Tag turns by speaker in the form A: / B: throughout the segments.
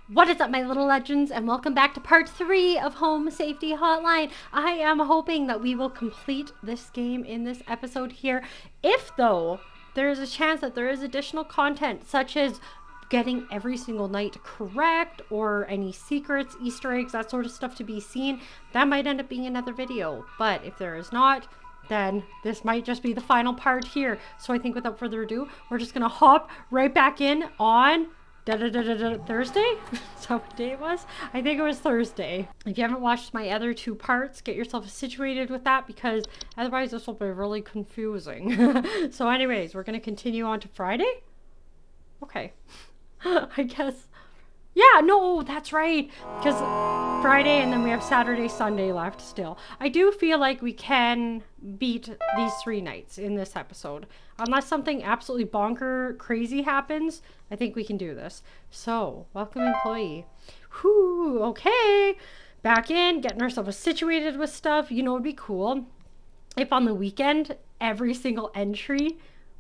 A: What is up, my little legends, and welcome back to part 3 of Home Safety Hotline. I am hoping that we will complete this game in this episode here. If, though, there is a chance that there is additional content, such as getting every single night correct, or any secrets, Easter eggs, that sort of stuff to be seen, that might end up being another video. But if there is not, then this might just be the final part here. So I think without further ado, we're just going to hop right back in on Thursday? Is that what day it was? I think it was Thursday. If you haven't watched my other 2 parts, get yourself situated with that, because otherwise this will be really confusing. So anyways, we're going to continue on to Friday? Okay. I guess. Yeah, no, that's right. Because Friday and then we have Saturday, Sunday left still. I do feel like we can beat these 3 nights in this episode. Unless something absolutely bonker crazy happens, I think we can do this. So, welcome employee. Whew, okay. Back in, getting ourselves situated with stuff. You know, it'd be cool if on the weekend, every single entry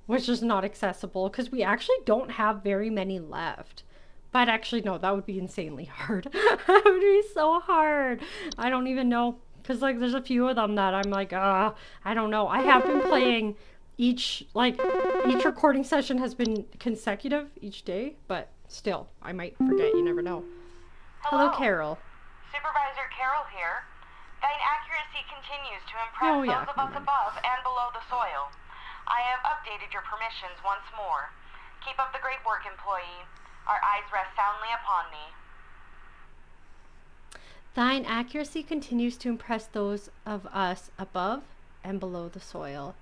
A: was just not accessible. Because we actually don't have very many left. But actually, no, that would be insanely hard. That would be so hard. I don't even know. Because, like, there's a few of them that I'm like, I don't know. I have been playing each recording session has been consecutive each day. But still, I might forget. You never know. Hello, Carol.
B: Supervisor Carol here. Thine accuracy continues to impress those of us above and below the soil. I have updated your permissions once more. Keep up the great work, employee. Our eyes rest soundly upon thee.
A: Thine accuracy continues to impress those of us above and below the soil.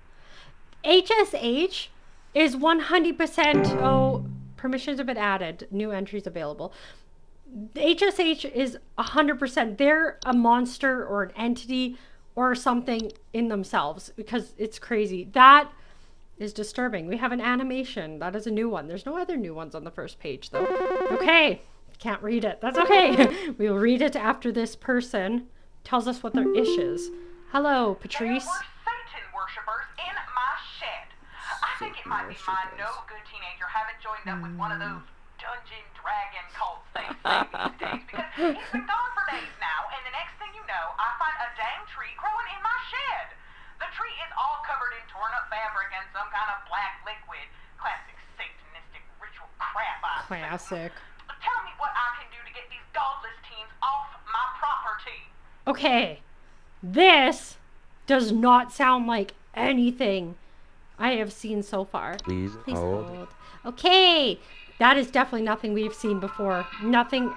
A: HSH is 100%. Oh, permissions have been added. New entries available. HSH is 100%. They're a monster or an entity or something in themselves, because it's crazy. That is disturbing. We have an animation. That is a new one. There's no other new ones on the first page, though. Okay. Can't read it. That's okay. We will read it after this person tells us what their ish is. Hello, Patrice.
B: There were Satan worshippers in my shed. I think it might be my no-good teenager having joined up with one of those dungeon dragon cults they say these days, because he's been gone for days now, and the next thing you know, I find a dang tree growing in my shed. The tree is all covered in torn-up fabric and some kind of black liquid. Classic satanistic ritual crap, I think.
A: Classic.
B: Tell me what I can do to get these godless teens off my property.
A: Okay. This does not sound like anything I have seen so far.
C: Please hold.
A: Okay. That is definitely nothing we've seen before. Nothing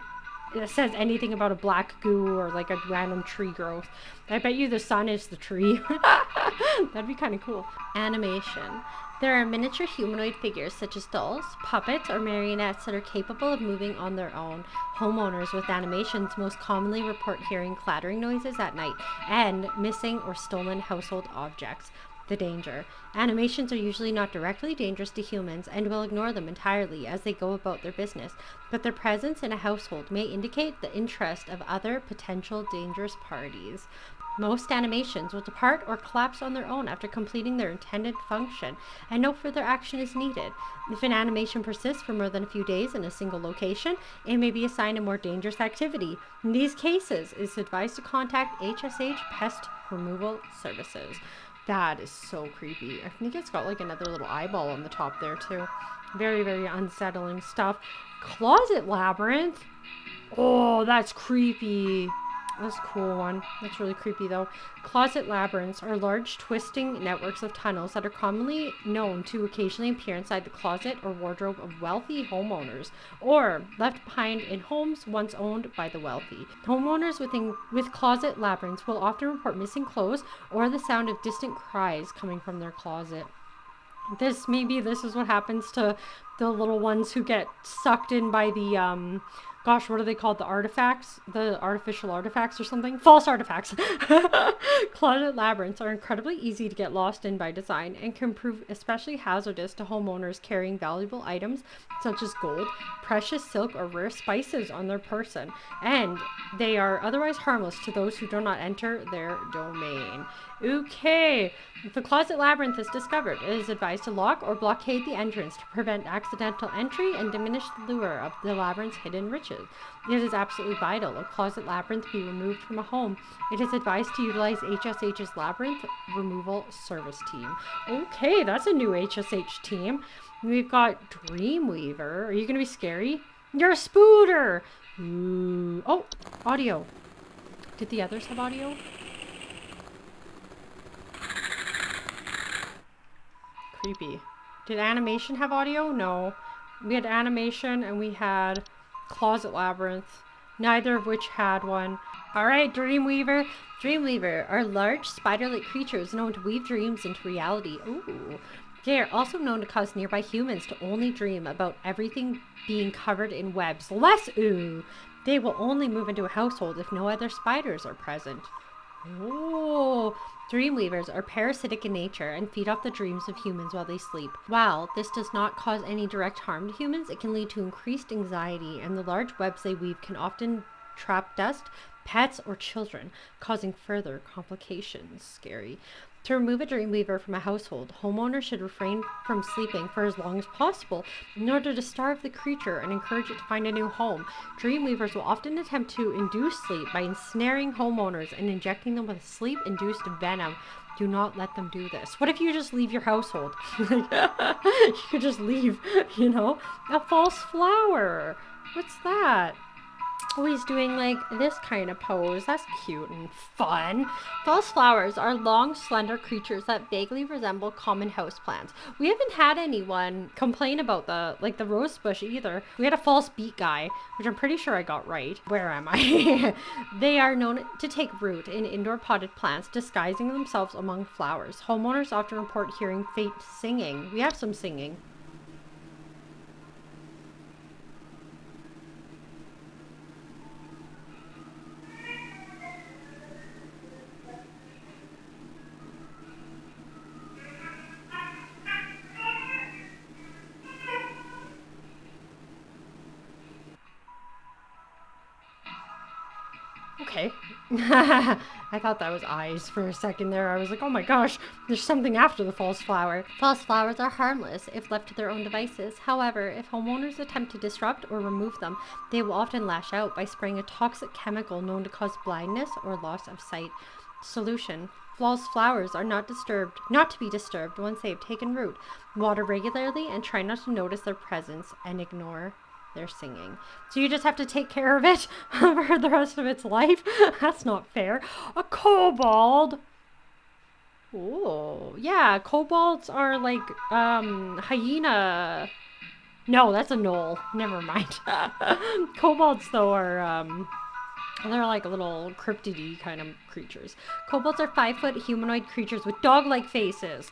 A: that says anything about a black goo or like a random tree growth. I bet you the sun is the tree. That'd be kind of cool. Animation. There are miniature humanoid figures such as dolls, puppets, or marionettes that are capable of moving on their own. Homeowners with animations most commonly report hearing clattering noises at night and missing or stolen household objects. The danger. Animations are usually not directly dangerous to humans and will ignore them entirely as they go about their business, but their presence in a household may indicate the interest of other potential dangerous parties. Most animations will depart or collapse on their own after completing their intended function, and no further action is needed. If an animation persists for more than a few days in a single location, it may be a sign of more dangerous activity. In these cases, it is advised to contact HSH Pest Removal Services. That is so creepy. I think it's got like another little eyeball on the top there too. Very, very unsettling stuff. Closet Labyrinth. Oh, that's creepy. That's a cool one. That's really creepy though. Closet labyrinths are large twisting networks of tunnels that are commonly known to occasionally appear inside the closet or wardrobe of wealthy homeowners, or left behind in homes once owned by the wealthy. Homeowners with closet labyrinths will often report missing clothes or the sound of distant cries coming from their closet. This is what happens to the little ones who get sucked in by the gosh, what are they called? The artifacts? The artificial artifacts or something? False artifacts. Closet labyrinths are incredibly easy to get lost in by design and can prove especially hazardous to homeowners carrying valuable items such as gold, precious silk, or rare spices on their person. And they are otherwise harmless to those who do not enter their domain. Okay. If a closet labyrinth is discovered, it is advised to lock or blockade the entrance to prevent access accidental entry and diminish the lure of the labyrinth's hidden riches. It is absolutely vital a closet labyrinth be removed from a home. It is advised to utilize HSH's Labyrinth Removal Service Team. Okay, that's a new HSH team. We've got Dreamweaver. Are you going to be scary? You're a spooter! Ooh. Oh, audio. Did the others have audio? Creepy. Did animation have audio? No. We had animation and we had Closet Labyrinth, neither of which had one. Alright, Dreamweaver. Dreamweaver are large spider-like creatures known to weave dreams into reality. Ooh. They are also known to cause nearby humans to only dream about everything being covered in webs. Less ooh. They will only move into a household if no other spiders are present. Oh, Dreamweavers are parasitic in nature and feed off the dreams of humans while they sleep. While this does not cause any direct harm to humans, it can lead to increased anxiety, and the large webs they weave can often trap dust, pets, or children, causing further complications. Scary. To remove a Dreamweaver from a household, homeowners should refrain from sleeping for as long as possible in order to starve the creature and encourage it to find a new home. Dreamweavers will often attempt to induce sleep by ensnaring homeowners and injecting them with sleep-induced venom. Do not let them do this. What if you just leave your household? You could just leave, you know? A false flower. What's that? Oh, he's doing like this kind of pose. That's cute and fun. False flowers are long, slender creatures that vaguely resemble common houseplants. We haven't had anyone complain about the rose bush either. We had a false beet guy, which I'm pretty sure I got right. Where am I? They are known to take root in indoor potted plants, disguising themselves among flowers. Homeowners often report hearing faint singing. We have some singing. Okay. I thought that was eyes for a second there. I was like, oh my gosh, there's something after the false flower. False flowers are harmless if left to their own devices. However, if homeowners attempt to disrupt or remove them, they will often lash out by spraying a toxic chemical known to cause blindness or loss of sight. Solution. False flowers are not to be disturbed once they have taken root. Water regularly and try not to notice their presence and ignore their singing. So you just have to take care of it for the rest of its life? That's not fair. A kobold. Oh, yeah. Kobolds are like hyena. No, that's a gnoll. Never mind. Kobolds though are they're like little cryptidy kind of creatures. Kobolds are 5-foot humanoid creatures with dog-like faces.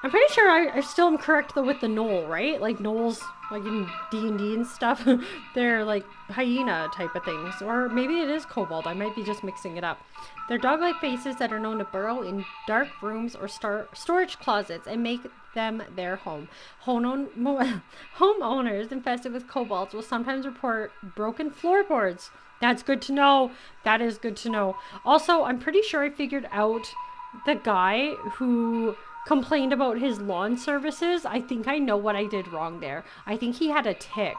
A: I'm pretty sure I still am correct though with the gnoll, right? Like gnolls, like in D&D and stuff, they're like hyena type of things. Or maybe it is kobold. I might be just mixing it up. They're dog-like faces that are known to burrow in dark rooms or storage closets and make them their home. Homeowners infested with kobolds will sometimes report broken floorboards. That's good to know. That is good to know. Also, I'm pretty sure I figured out the guy who complained about his lawn services. I think I know what I did wrong there. I think he had a tick.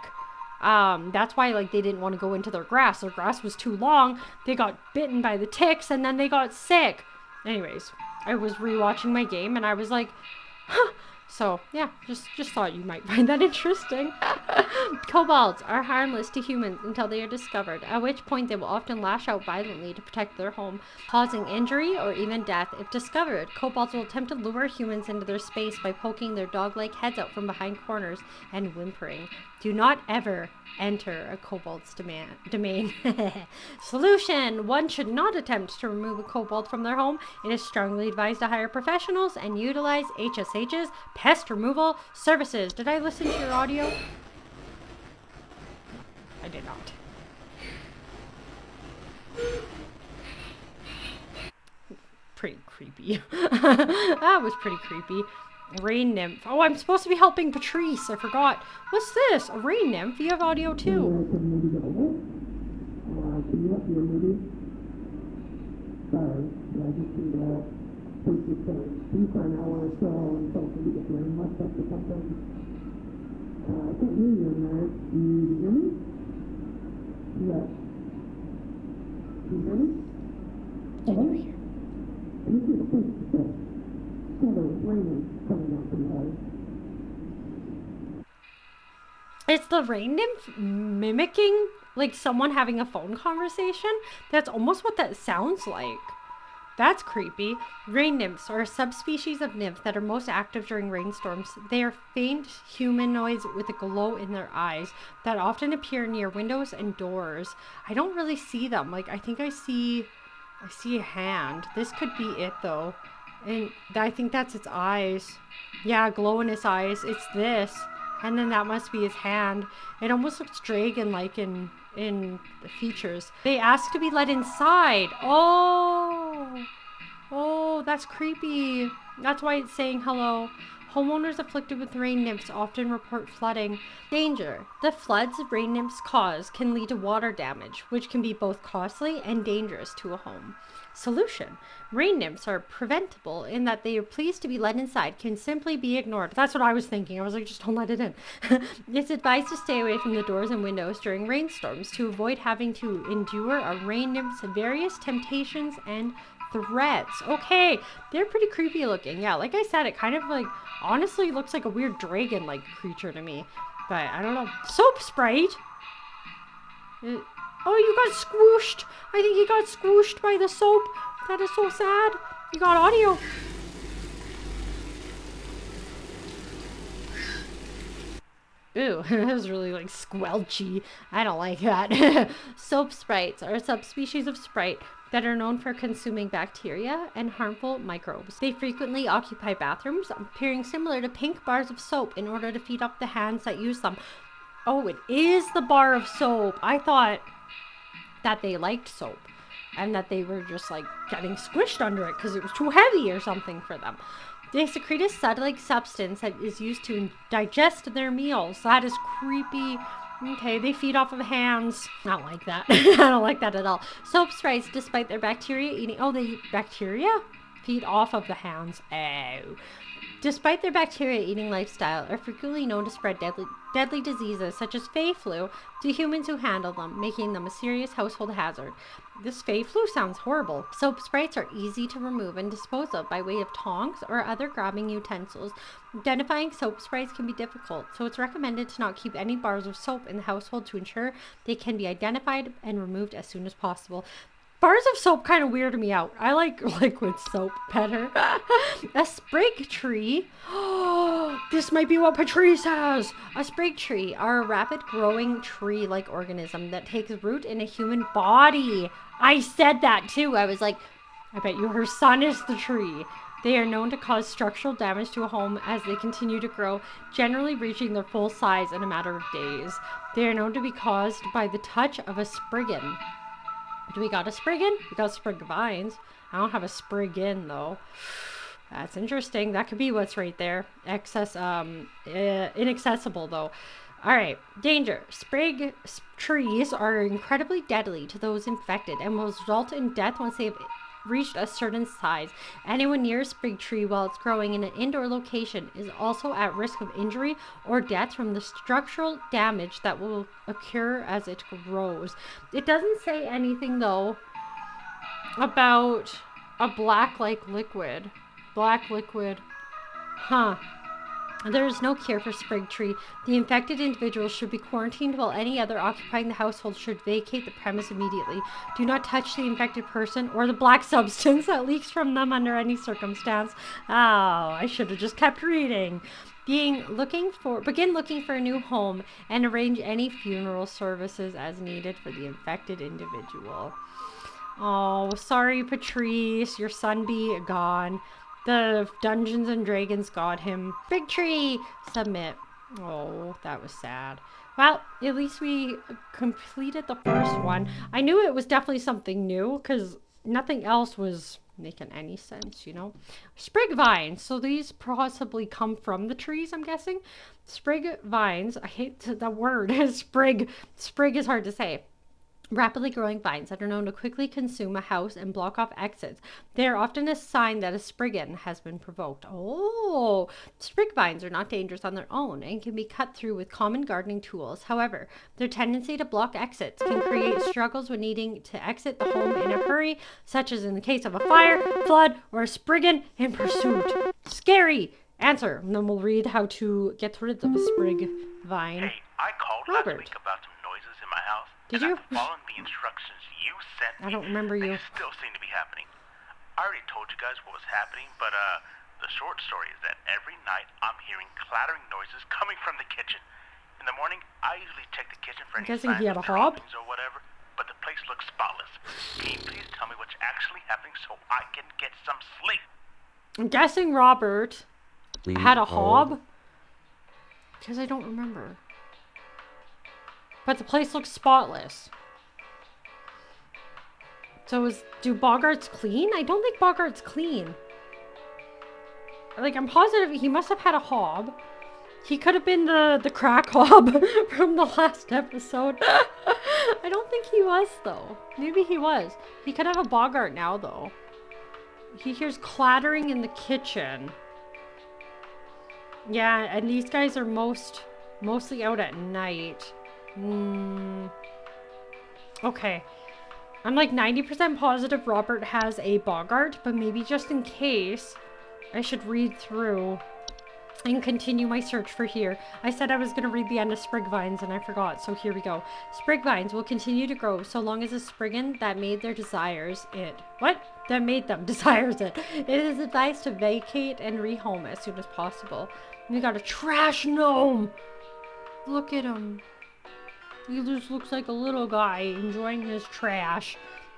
A: That's why like they didn't want to go into their grass. Their grass was too long. They got bitten by the ticks and then they got sick. Anyways, I was rewatching my game and I was like, huh. So yeah, just thought you might find that interesting. Kobolds are harmless to humans until they are discovered, at which point they will often lash out violently to protect their home, causing injury or even death. If discovered, kobolds will attempt to lure humans into their space by poking their dog-like heads out from behind corners and whimpering. Do not ever enter a kobold's domain. Solution. One should not attempt to remove a kobold from their home. It is strongly advised to hire professionals and utilize HSH's pest removal services. Did I listen to your audio? I did not. Pretty creepy. That was pretty creepy. Rain nymph. Oh, I'm supposed to be helping Patrice. I forgot. What's this? A rain nymph? You have audio too.
C: I can't hear you in there. Do you hear me? Yes. Do you hear me? Hello? Can you just think that color raining coming out from the
A: It's the rain nymph mimicking like someone having a phone conversation. That's almost what that sounds like. That's creepy. Rain nymphs are a subspecies of nymph that are most active during rainstorms. They are faint humanoids with a glow in their eyes that often appear near windows and doors. I don't really see them. Like I think I see a hand. This could be it though. And I think that's its eyes. Yeah, glow in its eyes. It's this. And then that must be his hand. It almost looks dragon-like in the features. They ask to be let inside. Oh, that's creepy. That's why it's saying hello. Homeowners afflicted with rain nymphs often report flooding. Danger. The floods rain nymphs cause can lead to water damage, which can be both costly and dangerous to a home. Solution. Rain nymphs are preventable in that they are pleased to be let inside, can simply be ignored. That's what I was thinking. I was like, just don't let it in. It's advised to stay away from the doors and windows during rainstorms to avoid having to endure a rain nymph's various temptations and threats. Okay, they're pretty creepy looking. Yeah, like I said, it kind of like honestly looks like a weird dragon-like creature to me. But I don't know. Soap sprite? Oh, you got squooshed. I think he got squooshed by the soap. That is so sad. You got audio. Ooh, that was really like squelchy. I don't like that. Soap sprites are a subspecies of sprite that are known for consuming bacteria and harmful microbes. They frequently occupy bathrooms, appearing similar to pink bars of soap in order to feed up the hands that use them. Oh, it is the bar of soap. I thought that they liked soap and that they were just like getting squished under it because it was too heavy or something for them. They secrete a sud-like substance that is used to digest their meals. That is creepy. Okay, they feed off of hands. I don't like that. I don't like that at all. Soap sprites, despite their bacteria eating... Oh, they eat bacteria? Feed off of the hands. Oh. Despite their bacteria-eating lifestyle, are frequently known to spread deadly diseases such as Fey flu to humans who handle them, making them a serious household hazard. This Fey flu sounds horrible. Soap sprites are easy to remove and dispose of by way of tongs or other grabbing utensils. Identifying soap sprites can be difficult, so it's recommended to not keep any bars of soap in the household to ensure they can be identified and removed as soon as possible. Bars of soap kind of weird me out. I like liquid soap better. A sprig tree. Oh, this might be what Patrice has. A sprig tree are a rapid growing tree-like organism that takes root in a human body. I said that too. I was like, I bet you her son is the tree. They are known to cause structural damage to a home as they continue to grow, generally reaching their full size in a matter of days. They are known to be caused by the touch of a spriggan. Do we got a spriggin? We got sprig vines. I don't have a spriggin though. That's interesting. That could be what's right there. Inaccessible though. All right. Danger. Sprig trees are incredibly deadly to those infected and will result in death once they've reached a certain size. Anyone near a sprig tree while it's growing in an indoor location is also at risk of injury or death from the structural damage that will occur as it grows. It doesn't say anything though about a black-like liquid. Black liquid. Huh. There is no cure for sprig tree. The infected individuals should be quarantined while any other occupying the household should vacate the premise immediately. Do not touch the infected person or the black substance that leaks from them under any circumstance. Oh, I should have just kept reading. Begin looking for a new home and arrange any funeral services as needed for the infected individual. Oh, sorry, Patrice. Your son be gone. The Dungeons and Dragons got him. Big tree! Submit. Oh, that was sad. Well, at least we completed the first one. I knew it was definitely something new because nothing else was making any sense, you know? Sprig vines. So these possibly come from the trees, I'm guessing. Sprig vines. I hate the word. Sprig. Sprig is hard to say. Rapidly growing vines that are known to quickly consume a house and block off exits. They are often a sign that a spriggan has been provoked. Oh, sprig vines are not dangerous on their own and can be cut through with common gardening tools. However, their tendency to block exits can create struggles when needing to exit the home in a hurry, such as in the case of a fire, flood, or a spriggan in pursuit. Scary! Answer, and then we'll read how to get rid of a sprig vine.
D: Hey, I called
A: Robert.
D: last week about some noises in my house.
A: Did
D: and
A: you?
D: After following the instructions you sent me,
A: I don't remember you.
D: they still seem to be happening. I already told you guys what was happening, but the short story is that every night I'm hearing clattering noises coming from the kitchen. In the morning, I usually check the kitchen for
A: I'm
D: any
A: guessing
D: signs
A: he had
D: of
A: a hob?
D: droppings or whatever, but the place looks spotless. Can you please tell me what's actually happening so I can get some sleep?
A: I'm guessing Robert had a hob. Because I don't remember. But the place looks spotless. So do Boggarts clean? I don't think Boggarts clean. Like, I'm positive he must have had a hob. He could have been the crack hob from the last episode. I don't think he was, though. Maybe he was. He could have a Boggart now, though. He hears clattering in the kitchen. Yeah, and these guys are mostly out at night. Okay. I'm like 90% positive Robert has a Boggart, but maybe just in case, I should read through and continue my search for here. I said I was going to read the end of sprig vines and I forgot, so here we go. Sprig vines will continue to grow so long as a spriggan that made their desires it. What? That made them desires it. It is advised to vacate and rehome as soon as possible. We got a trash gnome. Look at him. He just looks like a little guy enjoying his trash.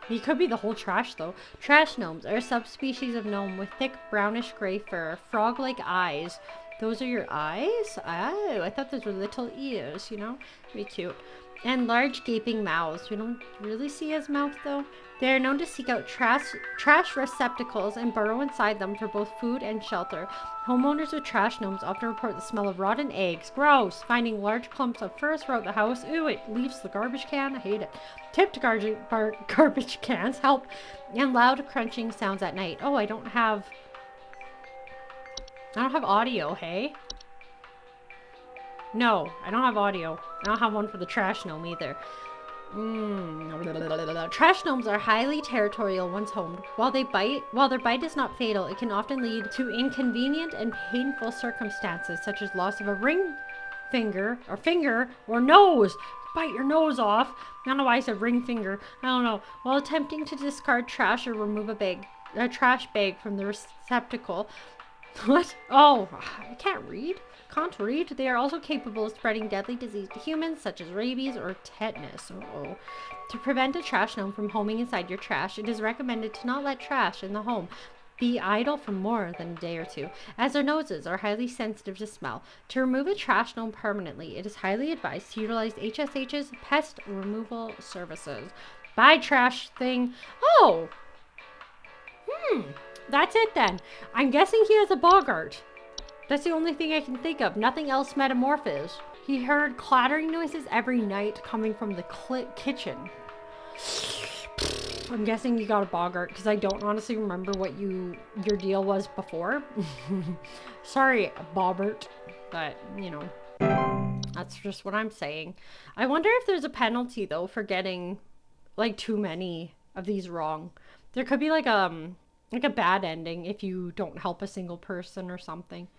A: He could be the whole trash, though. Trash gnomes are a subspecies of gnome with thick brownish gray fur, frog-like eyes. Those are your eyes? Oh, I thought those were little ears, you know? Be cute. And large gaping mouths. We don't really see his mouth, though. They are known to seek out trash receptacles and burrow inside them for both food and shelter. Homeowners with trash gnomes often report the smell of rotten eggs. Gross! Finding large clumps of fur throughout the house. Ooh, it leaves the garbage can. I hate it. Tipped garbage cans help. And loud crunching sounds at night. Oh, I don't have audio, hey? No, I don't have audio. I don't have one for the trash gnome either. Trash gnomes are highly territorial once homed. While their bite is not fatal, it can often lead to inconvenient and painful circumstances, such as loss of a ring finger or nose. Bite your nose off. I don't know why I said ring finger. I don't know. While attempting to discard trash or remove a trash bag from the receptacle. What? Oh, I can't read. Can't read. They are also capable of spreading deadly disease to humans, such as rabies or tetanus. Uh-oh. To prevent a trash gnome from homing inside your trash, it is recommended to not let trash in the home be idle for more than a day or two, as their noses are highly sensitive to smell. To remove a trash gnome permanently, it is highly advised to utilize HSH's pest removal services. Bye, trash thing. Oh! That's it then. I'm guessing he has a Boggart. That's the only thing I can think of. Nothing else metamorphosed. He heard clattering noises every night coming from the kitchen. I'm guessing you got a Boggart because I don't honestly remember what your deal was before. Sorry, Bobbert, but you know, that's just what I'm saying. I wonder if there's a penalty though for getting like too many of these wrong. There could be like a bad ending if you don't help a single person or something.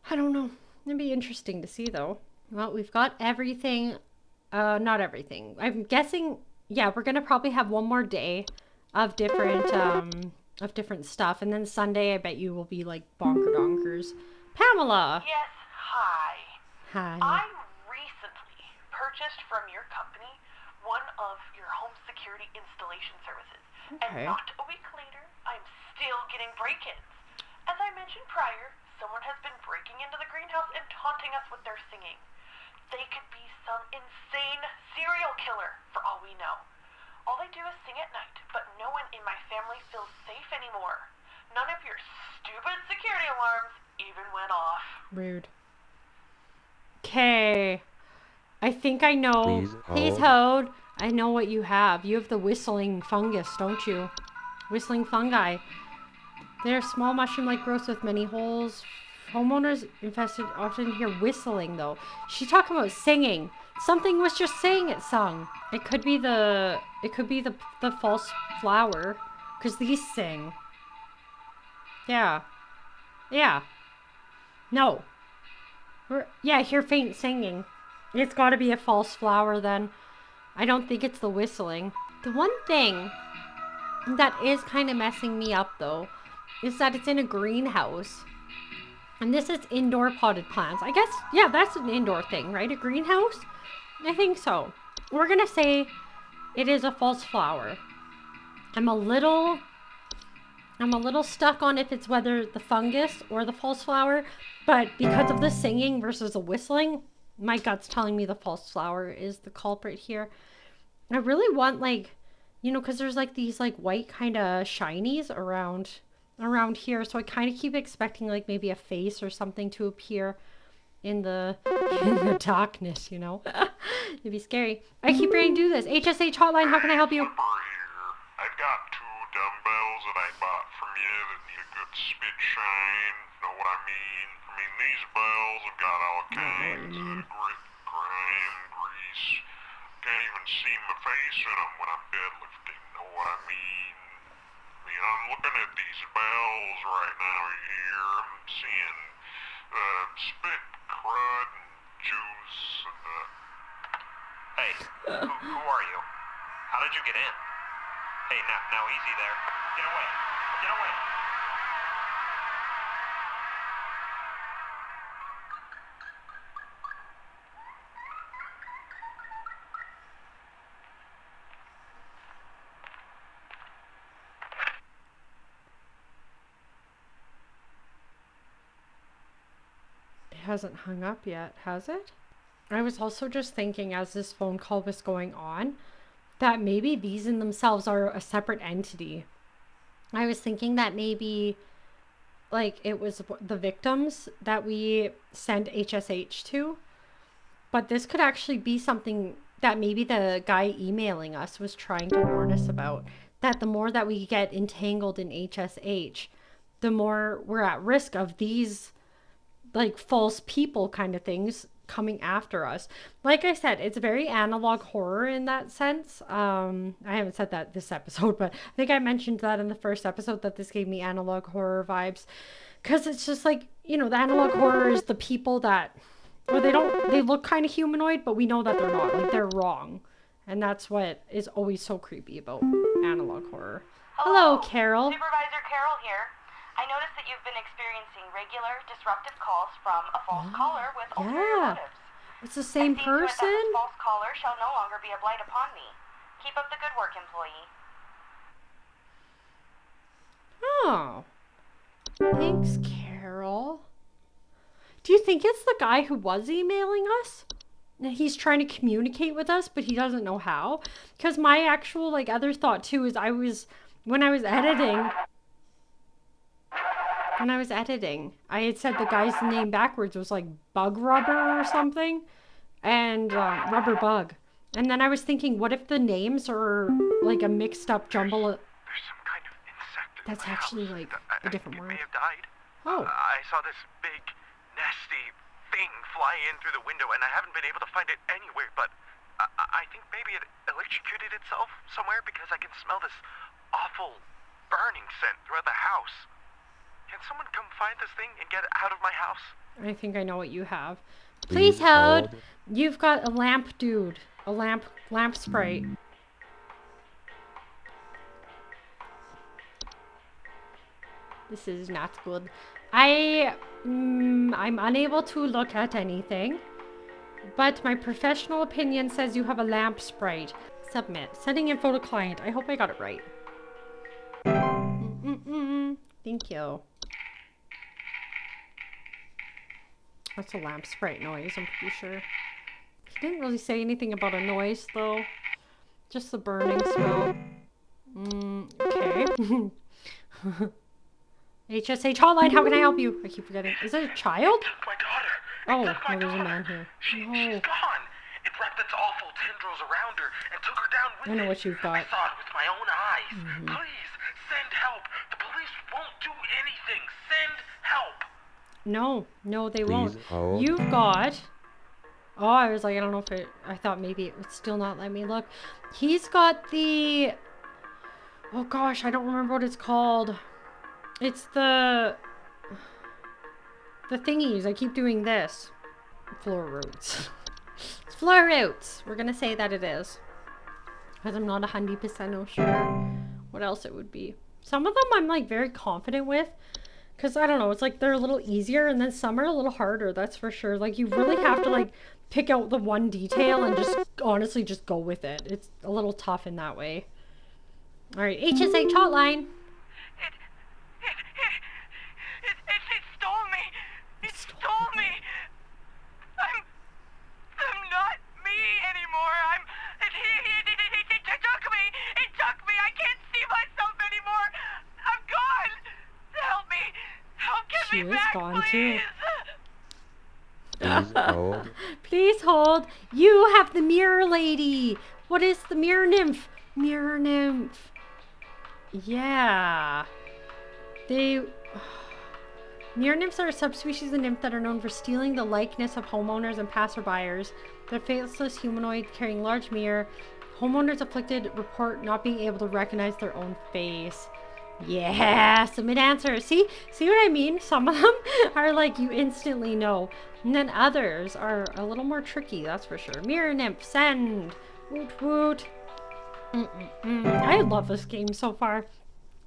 A: I don't know. It'd be interesting to see though. Well, we've got everything. Not everything. I'm guessing, yeah, we're gonna probably have one more day of different stuff, and then Sunday I bet you will be like bonker-donkers. Pamela!
B: Yes, hi.
A: Hi.
B: I recently purchased from your company one of your home security installation services.
A: Okay.
B: And not a week later, I'm still getting break-ins. As I mentioned prior, someone has been breaking into the greenhouse and taunting us with their singing. They could be some insane serial killer, for all we know. All they do is sing at night, but no one in my family feels safe anymore. None of your stupid security alarms even went off.
A: Rude. Okay. I think I know.
E: Please
A: Please hold. I know what you have. You have the whistling fungus, don't you? Whistling fungi. They're a small mushroom-like growths with many holes. Homeowners infested often hear whistling, though. She's talking about singing. Something was just saying it sung. It could be the false flower, because these sing. Yeah. Yeah. No. Yeah, I hear faint singing. It's got to be a false flower then. I don't think it's the whistling. The one thing that is kind of messing me up, though, is that it's in a greenhouse. And this is indoor potted plants. I guess, yeah, that's an indoor thing, right? A greenhouse? I think so. We're going to say it is a false flower. I'm a little stuck on if it's whether the fungus or the false flower. But because of the singing versus the whistling, my gut's telling me the false flower is the culprit here. I really want, like, you know, because there's like these like white kind of shinies around here, so I kind of keep expecting like maybe a face or something to appear in the darkness, you know. It'd be scary. I keep ready to do this. HSH hotline, how can I help you?
E: I've got 2 dumbbells that I bought from you that need a good spit shine. Know what I mean? I mean, these bells have got all kinds of grit, grime, grease. Can't even see my face in them when I'm deadlifting. Know what I mean? I mean, I'm looking at these bells right now here. I'm seeing spit, crud, and juice, and
F: Hey, who are you? How did you get in? Hey, now easy there. Get away. Get away.
A: It hasn't hung up yet, has it? I was also just thinking as this phone call was going on that maybe these in themselves are a separate entity. I was thinking that maybe like it was the victims that we send HSH to, but this could actually be something that maybe the guy emailing us was trying to warn us about, that the more that we get entangled in HSH, the more we're at risk of these like false people kind of things coming after us. Like I said, it's very analog horror in that sense. I haven't said that this episode, but I think I mentioned that in the first episode, that this gave me analog horror vibes, because it's just like, you know, the analog horror is the people that, or they look kind of humanoid, but we know that they're not, like they're wrong. And that's what is always so creepy about analog horror. Hello, Carol.
B: Supervisor Carol here. I noticed that you've been experiencing regular disruptive calls from a false caller with ulterior motives.
A: It's the same
B: I've seen to it that
A: person?
B: this false caller shall no longer be a blight upon me. Keep up the good work, employee.
A: Oh. Thanks, Carol. Do you think it's the guy who was emailing us? He's trying to communicate with us, but he doesn't know how? Because my actual, like, other thought, too, is when I was editing, I had said the guy's name backwards was like Bug Rubber or something, and Rubber Bug. And then I was thinking, what if the names are like a mixed up jumble?
E: there's some kind of insect in
A: That's
E: my
A: actually
E: house.
A: like
E: I
A: a different
E: think
A: word.
E: It may have died.
A: Oh.
E: I saw this big, nasty thing fly in through the window, and I haven't been able to find it anywhere, but I think maybe it electrocuted itself somewhere, because I can smell this awful burning scent throughout the house. Can someone come find this thing and get it out of my house?
A: I think I know what you have. Please hold. You've got a lamp, dude. A lamp sprite. This is not good. I'm unable to look at anything, but my professional opinion says you have a lamp sprite. Submit. Sending info to client. I hope I got it right. Thank you. That's a lamp sprite noise, I'm pretty sure. He didn't really say anything about a noise, though. Just the burning smell. Okay. HSH hotline, how can I help you? I keep forgetting. Is it a child?
E: My daughter!
A: Oh,
E: It's my
A: there's a
E: daughter.
A: man here.
E: She's
A: No.
E: gone. It wrapped its awful tendrils around
D: her and took her down with
A: I know
D: it.
A: what you've got.
D: I saw it with my own eyes. Please, send help. The police won't do anything. Send help.
A: No, they
G: Please
A: won't.
G: hold.
A: You've got... Oh, I was like, I don't know if it... I thought maybe it would still not let me look. He's got the... Oh gosh, I don't remember what it's called. It's the thingies. I keep doing this. Floor roots. It's floor roots. We're gonna say that it is. Because I'm not 100% sure what else it would be. Some of them I'm like very confident with. Because I don't know, it's like they're a little easier and then some are a little harder, that's for sure. Like you really have to like pick out the one detail and just honestly just go with it. It's a little tough in that way. Alright, HSH hotline.
B: It stole me. It stole me. I'm not me anymore. It took me. It took me. I can't see myself anymore. I'm gone. Help me. Help get
A: She
B: me
A: is
B: back,
A: gone,
B: please.
G: Please hold.
A: Please hold. You have the mirror lady. What is the mirror nymph? Mirror nymph. Yeah. Mirror nymphs are a subspecies of nymph that are known for stealing the likeness of homeowners and passerbyers. They're faceless humanoid carrying large mirror. Homeowners afflicted report not being able to recognize their own face. Yeah, submit answers. See what I mean? Some of them are like you instantly know. And then others are a little more tricky, that's for sure. Mirror nymph, send. Woot woot. I love this game so far.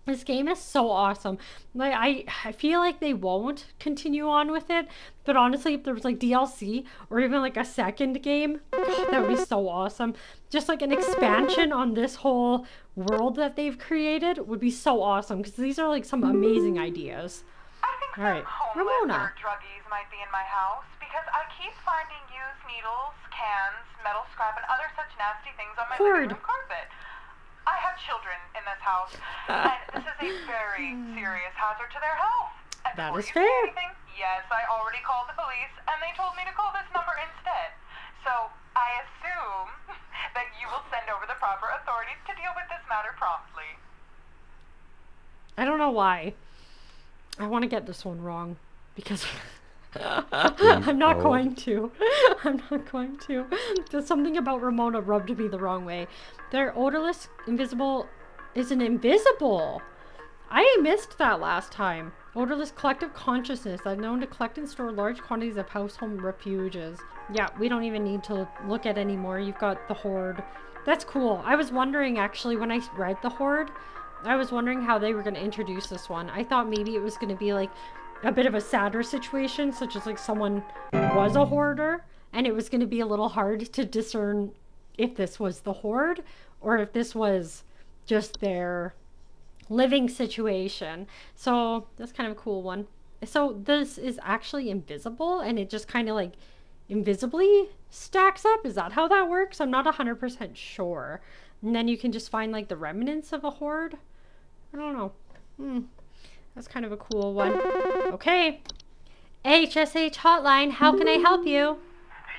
A: This game is so awesome. Like I feel like they won't continue on with it, but honestly, if there was like DLC or even like a second game, God, that would be so awesome. Just like an expansion on this whole world that they've created would be so awesome because these are like some amazing ideas.
B: I think
A: All right,
B: some homeless
A: Ramona.
B: or druggies might be in my house because I keep finding used needles, cans, metal scrap, and other such nasty things on my
A: Cord.
B: living room carpet. I have children in this house, and this is a very serious hazard to their health. And
A: That
B: before
A: is
B: you say
A: fair.
B: anything, yes, I already called the police, and they told me to call this number instead. So I assume that you will send over the proper authorities to deal with this matter promptly.
A: I don't know why. I want to get this one wrong because I'm not going to. I'm not going to. There's something about Ramona rubbed me the wrong way. Their odorless, invisible isn't invisible. I missed that last time. Odorless collective consciousness that known to collect and store large quantities of household refuges. Yeah, we don't even need to look at anymore. You've got the Horde. That's cool. I was wondering actually when I read the Horde, I was wondering how they were going to introduce this one. I thought maybe it was going to be like a bit of a sadder situation, such as like someone was a hoarder, and it was going to be a little hard to discern if this was the Horde or if this was just their living situation. So that's kind of a cool one. So this is actually invisible and it just kind of like invisibly stacks up. Is that how that works? I'm not 100% sure. And then you can just find like the remnants of a horde. I don't know. That's kind of a cool one. Okay. HSH hotline, how can I help you?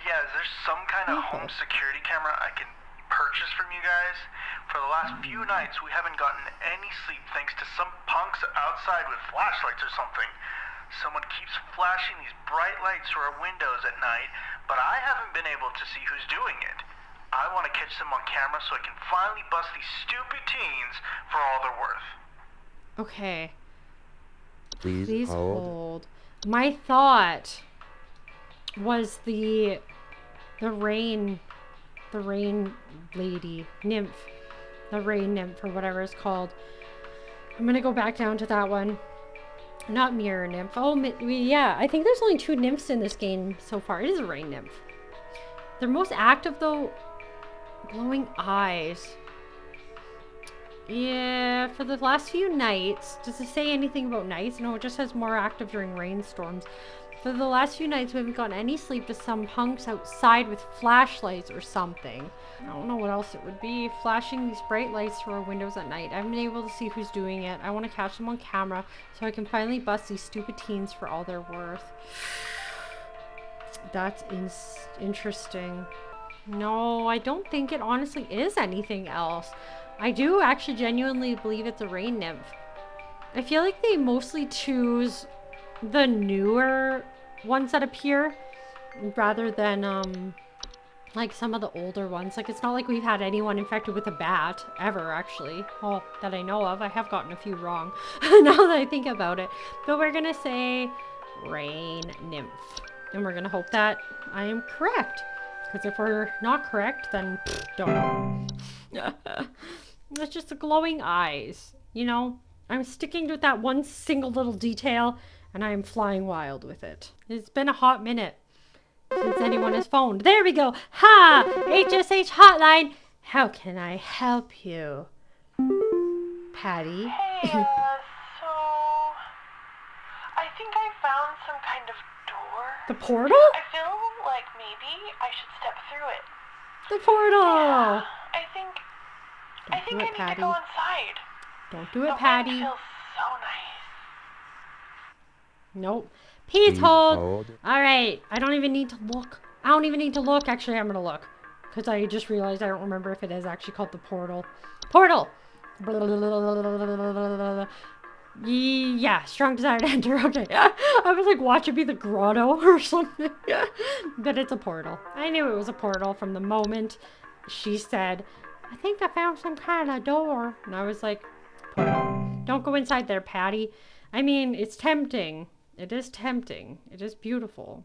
D: Yeah, is there some kind of home security camera I can purchase from you guys? For the last few nights, we haven't gotten any sleep thanks to some punks outside with flashlights or something. Someone keeps flashing these bright lights through our windows at night, but I haven't been able to see who's doing it. I want to catch them on camera so I can finally bust these stupid teens for all they're worth.
A: Okay.
G: Please
A: hold. My thought was the rain lady, nymph. The rain nymph or whatever it's called. I'm gonna go back down to that one. Not mirror nymph. Oh, yeah. I think there's only 2 nymphs in this game so far. It is a rain nymph. They're most active though. Glowing eyes. Yeah, for the last few nights. Does it say anything about nights? No, it just says more active during rainstorms. For the last few nights, we haven't gotten any sleep to some punks outside with flashlights or something. I don't know what else it would be. Flashing these bright lights through our windows at night. I haven't been able to see who's doing it. I want to catch them on camera so I can finally bust these stupid teens for all they're worth. That's interesting. No, I don't think it honestly is anything else. I do actually genuinely believe it's a rain nymph. I feel like they mostly choose the newer ones that appear rather than like some of the older ones. Like, it's not like we've had anyone infected with a bat ever, actually. Well, that I know of. I have gotten a few wrong now that I think about it. But we're gonna say rain nymph. And we're gonna hope that I am correct. Because if we're not correct, then don't know. It's just the glowing eyes. You know, I'm sticking with that one single little detail, and I am flying wild with it. It's been a hot minute since anyone has phoned. There we go. Ha! HSH hotline. How can I help you? Patty.
B: Hey, so I think I found some kind of door.
A: The portal?
B: I feel like maybe I should step through it.
A: The portal!
B: I think
A: Don't
B: I
A: do it,
B: need
A: Patty.
B: to go inside.
A: Don't do
B: The
A: it,
B: wind
A: Patty.
B: feels so nice.
A: Nope. Please
G: Please
A: hold.
G: hold.
A: Alright. I don't even need to look. I don't even need to look. Actually, I'm gonna look. Because I just realized I don't remember if it is actually called the portal. Portal! Yeah, strong desire to enter. Okay. I was like, watch it be the grotto or something. But it's a portal. I knew it was a portal from the moment she said, I think I found some kind of door. And I was like, portal. Don't go inside there, Patty. I mean, it's tempting. It is tempting. It is beautiful.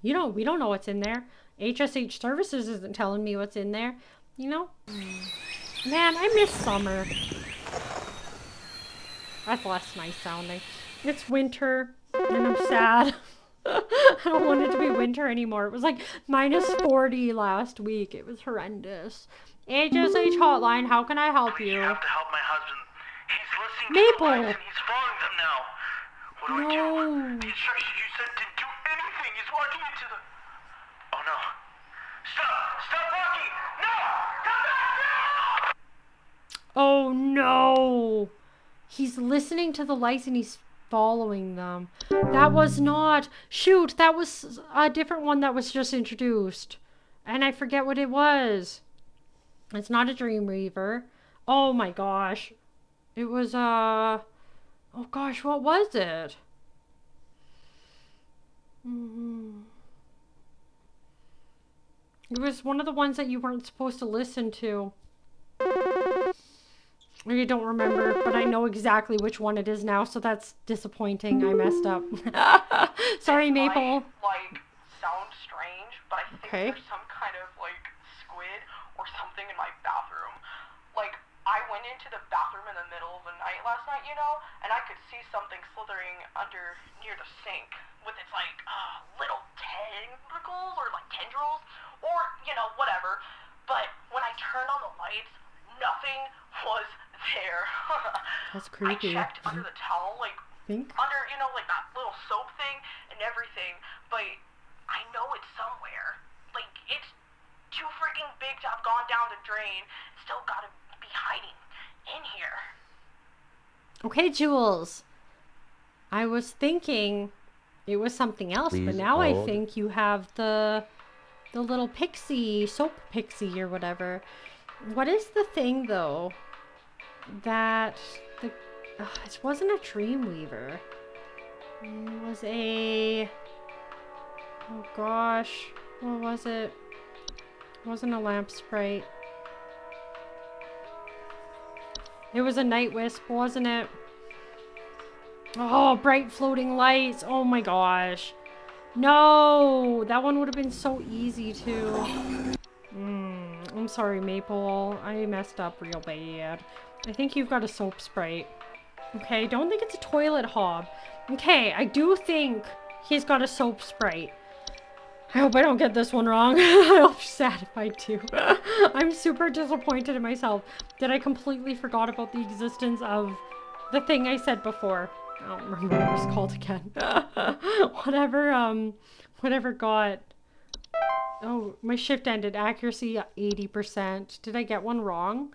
A: You know, we don't know what's in there. HSH Services isn't telling me what's in there. You know? Man, I miss summer. That's less nice sounding. It's winter, and I'm sad. I don't want it to be winter anymore. It was like -40 last week. It was horrendous. HSH hotline, how can I help
D: Please,
A: you?
D: you have to help my husband. He's listening
A: Maple.
D: to the lights and he's following them now. What do I do?
A: No.
D: The instructions you said didn't do anything. He's walking into the... Oh no. Stop! Stop walking! No! Come back! No!
A: Oh no! He's listening to the lights and he's following them. That was not... Shoot, that was a different one that was just introduced. And I forget what it was. It's not a Dreamweaver. Oh my gosh. It was, oh gosh, what was it? It was one of the ones that you weren't supposed to listen to. I don't remember, but I know exactly which one it is now, so that's disappointing. I messed up. Sorry, Maple.
B: Might, sound strange, but I think
A: Okay.
B: there's some kind of, squid or something in my bathroom. I went into the bathroom in the middle of the night last night, and I could see something slithering under near the sink with its, little tentacles or, tendrils or, whatever. But when I turned on the lights, nothing was there.
A: That's creepy.
B: I checked under the towel,
A: Think?
B: under, that little soap thing and everything, but I know it's somewhere. It's too freaking big to have gone down the drain. It's still gotta be hiding in here.
A: Okay, Jules. I was thinking it was something else, but
G: Please
A: now I
G: hold.
A: think you have the little pixie, soap pixie or whatever. What is the thing, though, that the... it wasn't a Dreamweaver. It was a... Oh gosh. What was it? It wasn't a lamp sprite. It was a night wisp, wasn't it? Oh, bright floating lights. Oh my gosh. No! That one would have been so easy too. I'm sorry, Maple. I messed up real bad. I think you've got a soap sprite. Okay, don't think it's a toilet hob. Okay, I do think he's got a soap sprite. I hope I don't get this one wrong. I'm sad if I do. I'm super disappointed in myself that I completely forgot about the existence of the thing I said before. I don't remember what it was called again. Whatever got... Oh, my shift ended. Accuracy 80%. Did I get one wrong?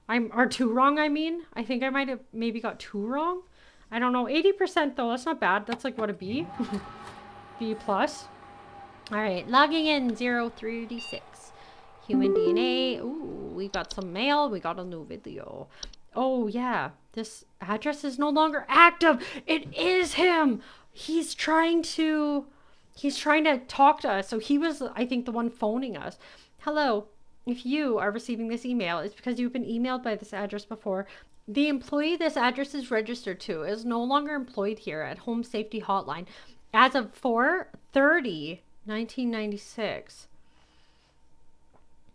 A: Or two wrong, I mean? I think I might have maybe got two wrong. I don't know. 80% though, that's not bad. That's like what, a B? B plus. Alright, logging in 036. Human DNA. Ooh, we got some mail. We got a new video. Oh, yeah. This address is no longer active. It is him. He's trying to talk to us. So he was, I think, the one phoning us. Hello. If you are receiving this email, it's because you've been emailed by this address before. The employee this address is registered to is no longer employed here at Home Safety Hotline as of 4/30/1996.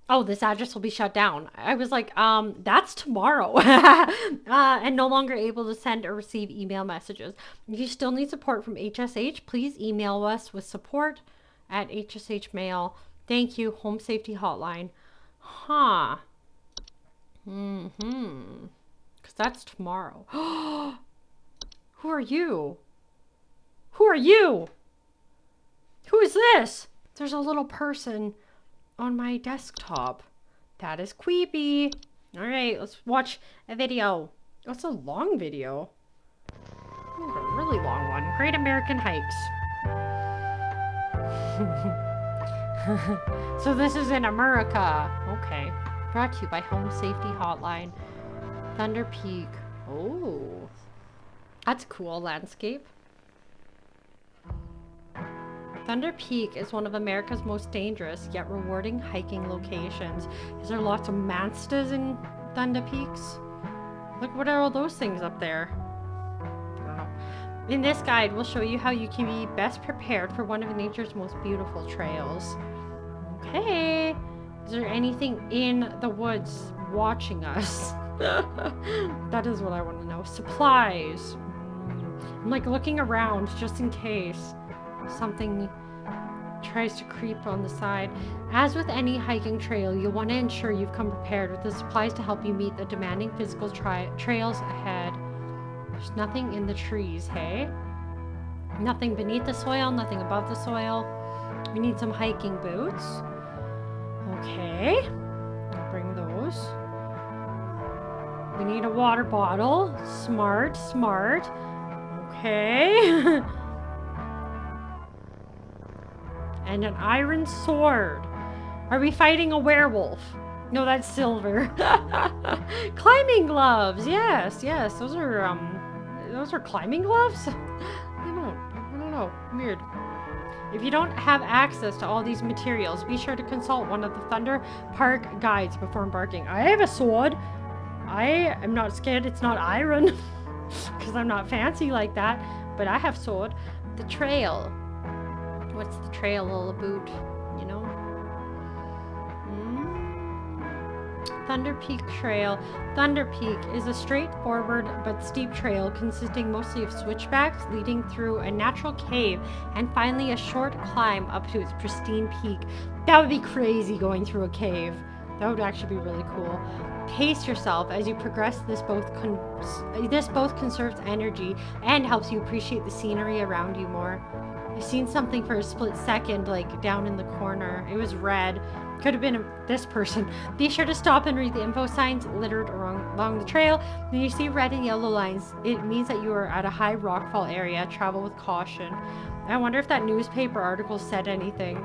A: Oh, this address will be shut down. I was like, that's tomorrow. And no longer able to send or receive email messages. If you still need support from HSH, please email us with support at HSH Mail. Thank you, Home Safety Hotline. Huh. Because that's tomorrow. Who are you? Who are you? Who is this? There's a little person on my desktop. That is creepy. All right, let's watch a video. That's a long video. Ooh, a really long one. Great American Hikes. So this is in America. Okay. Brought to you by Home Safety Hotline. Thunder Peak. Oh. That's a cool landscape. Thunder Peak is one of America's most dangerous yet rewarding hiking locations. Is there lots of monsters in Thunder Peaks? Look, what are all those things up there? I don't know. In this guide, we'll show you how you can be best prepared for one of nature's most beautiful trails. Okay. Is there anything in the woods watching us? That is what I want to know. Supplies. I'm like looking around just in case something tries to creep on the side. As with any hiking trail, you'll want to ensure you've come prepared with the supplies to help you meet the demanding physical trails ahead. There's nothing in the trees, hey? Nothing beneath the soil, nothing above the soil. We need some hiking boots. Okay. I'll bring those. We need a water bottle. Smart, smart. Okay. And an iron sword. Are we fighting a werewolf? No, that's silver. Climbing gloves. Yes, yes. Those are climbing gloves? I don't know. Weird. If you don't have access to all these materials, be sure to consult one of the Thunder Park guides before embarking. I have a sword. I am not scared it's not iron. Because I'm not fancy like that. But I have sword. The trail. What's the trail all about, you know? Thunder Peak Trail. Thunder Peak is a straightforward but steep trail consisting mostly of switchbacks leading through a natural cave and finally a short climb up to its pristine peak. That would be crazy going through a cave. That would actually be really cool. Pace yourself as you progress. This both conserves energy and helps you appreciate the scenery around you more. I've seen something for a split second, like down in the corner. It was red. Could have been this person. Be sure to stop and read the info signs littered along the trail. When you see red and yellow lines, it means that you are at a high rockfall area. Travel with caution. I wonder if that newspaper article said anything.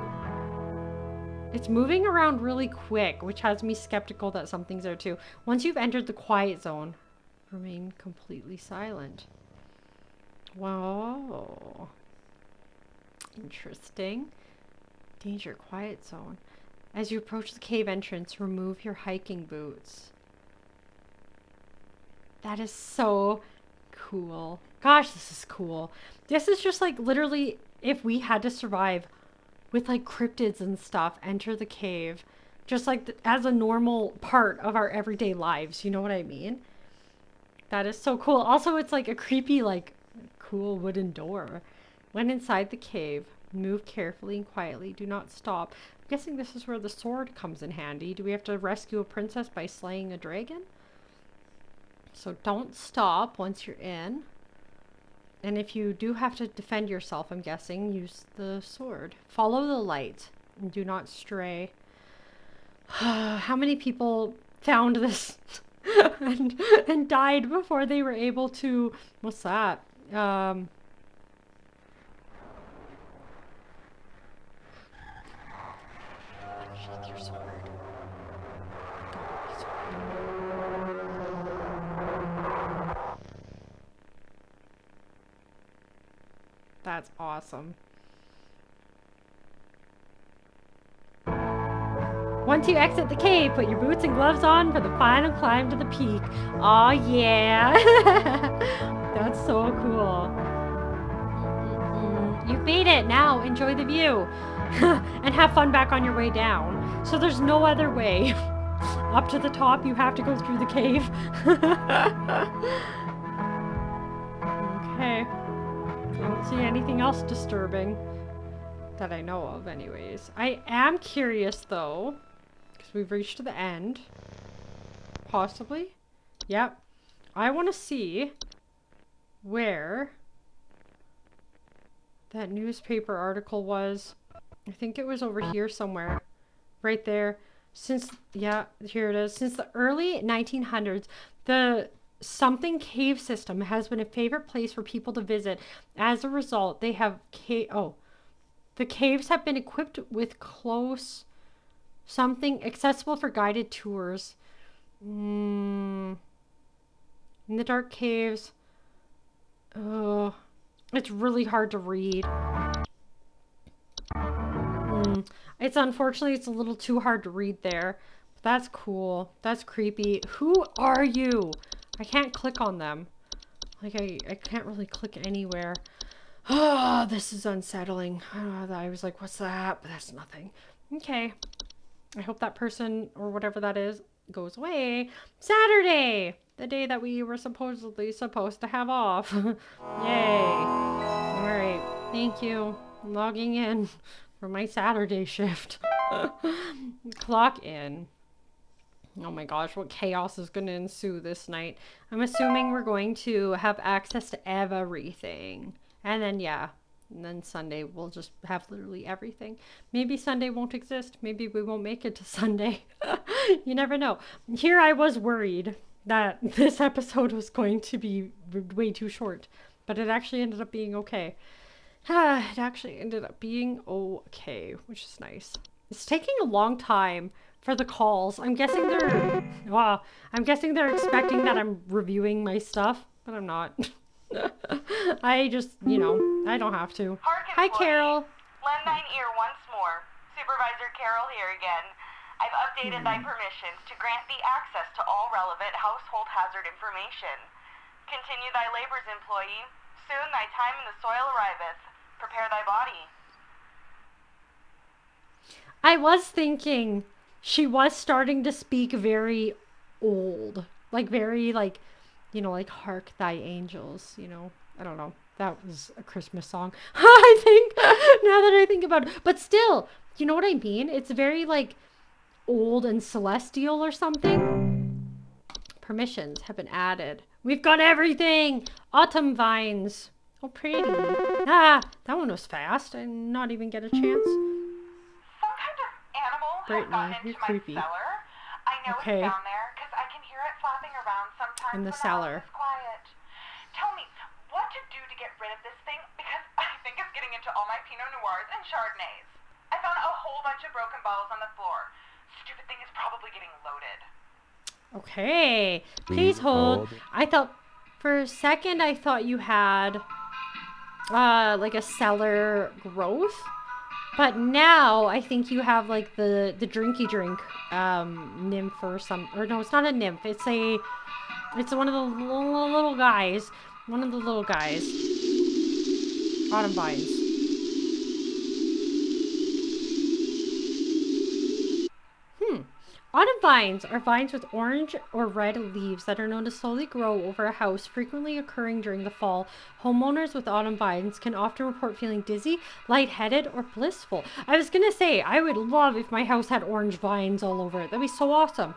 A: It's moving around really quick, which has me skeptical that something's there too. Once you've entered the quiet zone, remain completely silent. Wow. Interesting. Danger quiet zone. As you approach the cave entrance, remove your hiking boots. That is so cool. Gosh, this is cool. This is just like literally if we had to survive with like cryptids and stuff, enter the cave. Just like as a normal part of our everyday lives. You know what I mean? That is so cool. Also, it's like a creepy, like cool wooden door. When inside the cave, move carefully and quietly. Do not stop. I'm guessing this is where the sword comes in handy. Do we have to rescue a princess by slaying a dragon? So don't stop once you're in. And if you do have to defend yourself, I'm guessing, use the sword. Follow the light and do not stray. How many people found this and died before they were able to... What's that? Unsheath your sword. That's awesome. Once you exit the cave, put your boots and gloves on for the final climb to the peak. Aw, yeah. That's so cool. You've made it. Now enjoy the view. And have fun back on your way down. So there's no other way. Up to the top, you have to go through the cave. Okay. I don't see anything else disturbing. That I know of, anyways. I am curious, though. Because we've reached the end. Possibly. Yep. I want to see where that newspaper article was. I think it was over here somewhere. Right there. Yeah, here it is. Since the early 1900s, the something cave system has been a favorite place for people to visit. As a result, they have the caves have been equipped with close something accessible for guided tours. In the dark caves. Oh, it's really hard to read. It's unfortunately, it's a little too hard to read there. But that's cool. That's creepy. Who are you? I can't click on them. Like, I can't really click anywhere. Oh, this is unsettling. I was like, what's that? But that's nothing. Okay. I hope that person, or whatever that is, goes away. Saturday! The day that we were supposedly supposed to have off. Yay. Alright. Thank you. I'm logging in for my Saturday shift. Clock in. Oh my gosh, what chaos is going to ensue this night. I'm assuming we're going to have access to everything. And then, yeah. And then Sunday, we'll just have literally everything. Maybe Sunday won't exist. Maybe we won't make it to Sunday. You never know. Here I was worried that this episode was going to be way too short. But it actually ended up being okay. It actually ended up being okay, which is nice. It's taking a long time for the calls. I'm guessing they're expecting that I'm reviewing my stuff, but I'm not. I just, I don't have to. Hi, Carol.
B: Lend thine ear once more. Supervisor Carol here again. I've updated thy permissions to grant thee access to all relevant household hazard information. Continue thy labors, employee. Soon thy time in the soil arriveth. Prepare thy body.
A: I was thinking she was starting to speak very old. Like very like hark thy angels, I don't know. That was a Christmas song. I think, now that I think about it. But still, you know what I mean? It's very like old and celestial or something. Permissions have been added. We've got everything. Autumn vines. Oh, pretty. That one was fast. I did not even get a chance.
B: Some kind of animal has gotten into my
A: creepy.
B: cellar. I know it's down there because I can hear it flapping around sometimes
A: in the
B: when
A: cellar.
B: The house is quiet. Tell me, what to do to get rid of this thing? Because I think it's getting into all my Pinot Noirs and Chardonnays. I found a whole bunch of broken bottles on the floor. Stupid thing is probably getting loaded.
A: Okay. Please hold. I thought, for a second, I thought you had, like a cellar growth. But now I think you have like the drinky drink nymph or no, it's not a nymph. It's one of the little guys. One of the little guys. Autumn vines. Autumn vines are vines with orange or red leaves that are known to slowly grow over a house, frequently occurring during the fall. Homeowners with autumn vines can often report feeling dizzy, lightheaded, or blissful. I was going to say, I would love if my house had orange vines all over it. That'd be so awesome.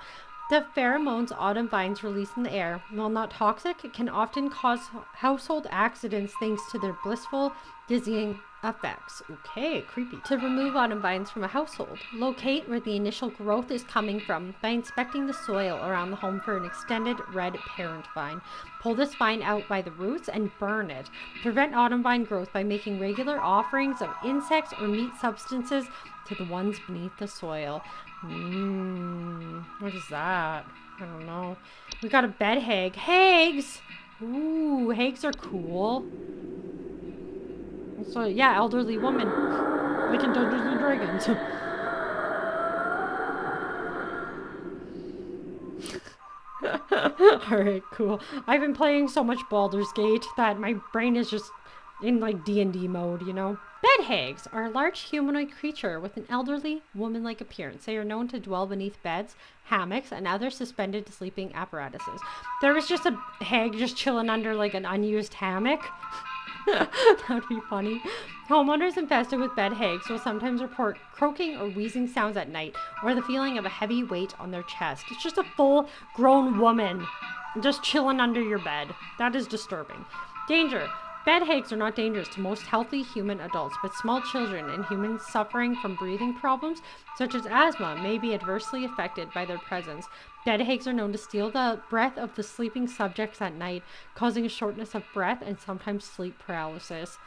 A: The pheromones autumn vines release in the air, while not toxic, can often cause household accidents thanks to their blissful, dizzying effects. Okay, creepy. To remove autumn vines from a household, locate where the initial growth is coming from by inspecting the soil around the home for an extended red parent vine. Pull this vine out by the roots and burn it. Prevent autumn vine growth by making regular offerings of insects or meat substances to the ones beneath the soil. What is that? I don't know. We got a bed hag. Hags! Ooh, hags are cool. So yeah, elderly woman. Like in Dungeons and Dragons. Alright, cool. I've been playing so much Baldur's Gate that my brain is just in like D&D mode, you know? Bed hags are a large humanoid creature with an elderly, woman-like appearance. They are known to dwell beneath beds, hammocks, and other suspended sleeping apparatuses. There was just a hag just chilling under like an unused hammock. That would be funny. Homeowners infested with bed hags will sometimes report croaking or wheezing sounds at night, or the feeling of a heavy weight on their chest. It's just a full grown woman just chilling under your bed. That is disturbing. Danger. Bed hags are not dangerous to most healthy human adults, but small children and humans suffering from breathing problems, such as asthma, may be adversely affected by their presence. Bed hags are known to steal the breath of the sleeping subjects at night, causing a shortness of breath and sometimes sleep paralysis.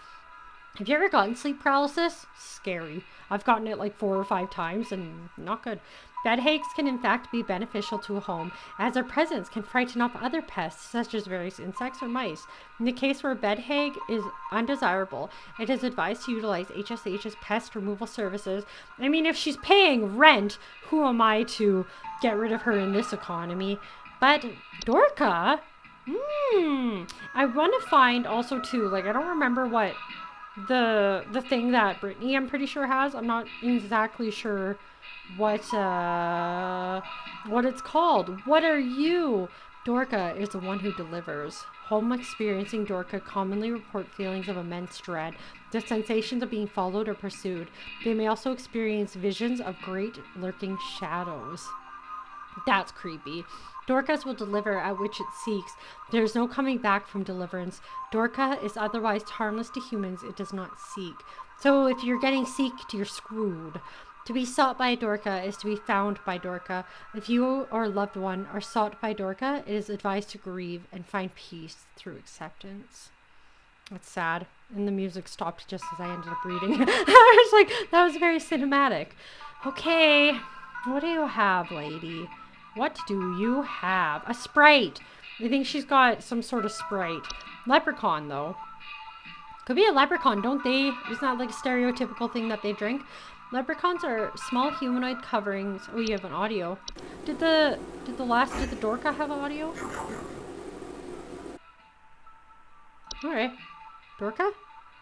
A: Have you ever gotten sleep paralysis? Scary. I've gotten it like 4 or 5 times and not good. Bed hags can in fact be beneficial to a home, as their presence can frighten off other pests such as various insects or mice. In the case where a bed hag is undesirable, it is advised to utilize HSH's pest removal services. I mean, if she's paying rent, who am I to get rid of her in this economy? But Dorka? I want to find also too, like I don't remember what the thing that Brittany I'm pretty sure has. I'm not exactly sure what it's called. What are you? Dorka is the one who delivers. Home experiencing Dorka commonly report feelings of immense dread, the sensations of being followed or pursued. They may also experience visions of great lurking shadows. That's creepy. Dorcas will deliver at which it seeks. There is no coming back from deliverance. Dorka is otherwise harmless to humans it does not seek. So if you're getting seeked, you're screwed. To be sought by Dorka is to be found by Dorka. If you or a loved one are sought by Dorka, it is advised to grieve and find peace through acceptance. That's sad. And the music stopped just as I ended up reading. I was like, that was very cinematic. Okay, what do you have, lady? What do you have? A Sprite. I think she's got some sort of Sprite. Leprechaun, though. Could be a leprechaun, don't they? Isn't that like a stereotypical thing that they drink? Leprechauns are small humanoid coverings. Oh, you have an audio. Did the Dorka have audio? Alright. Dorka?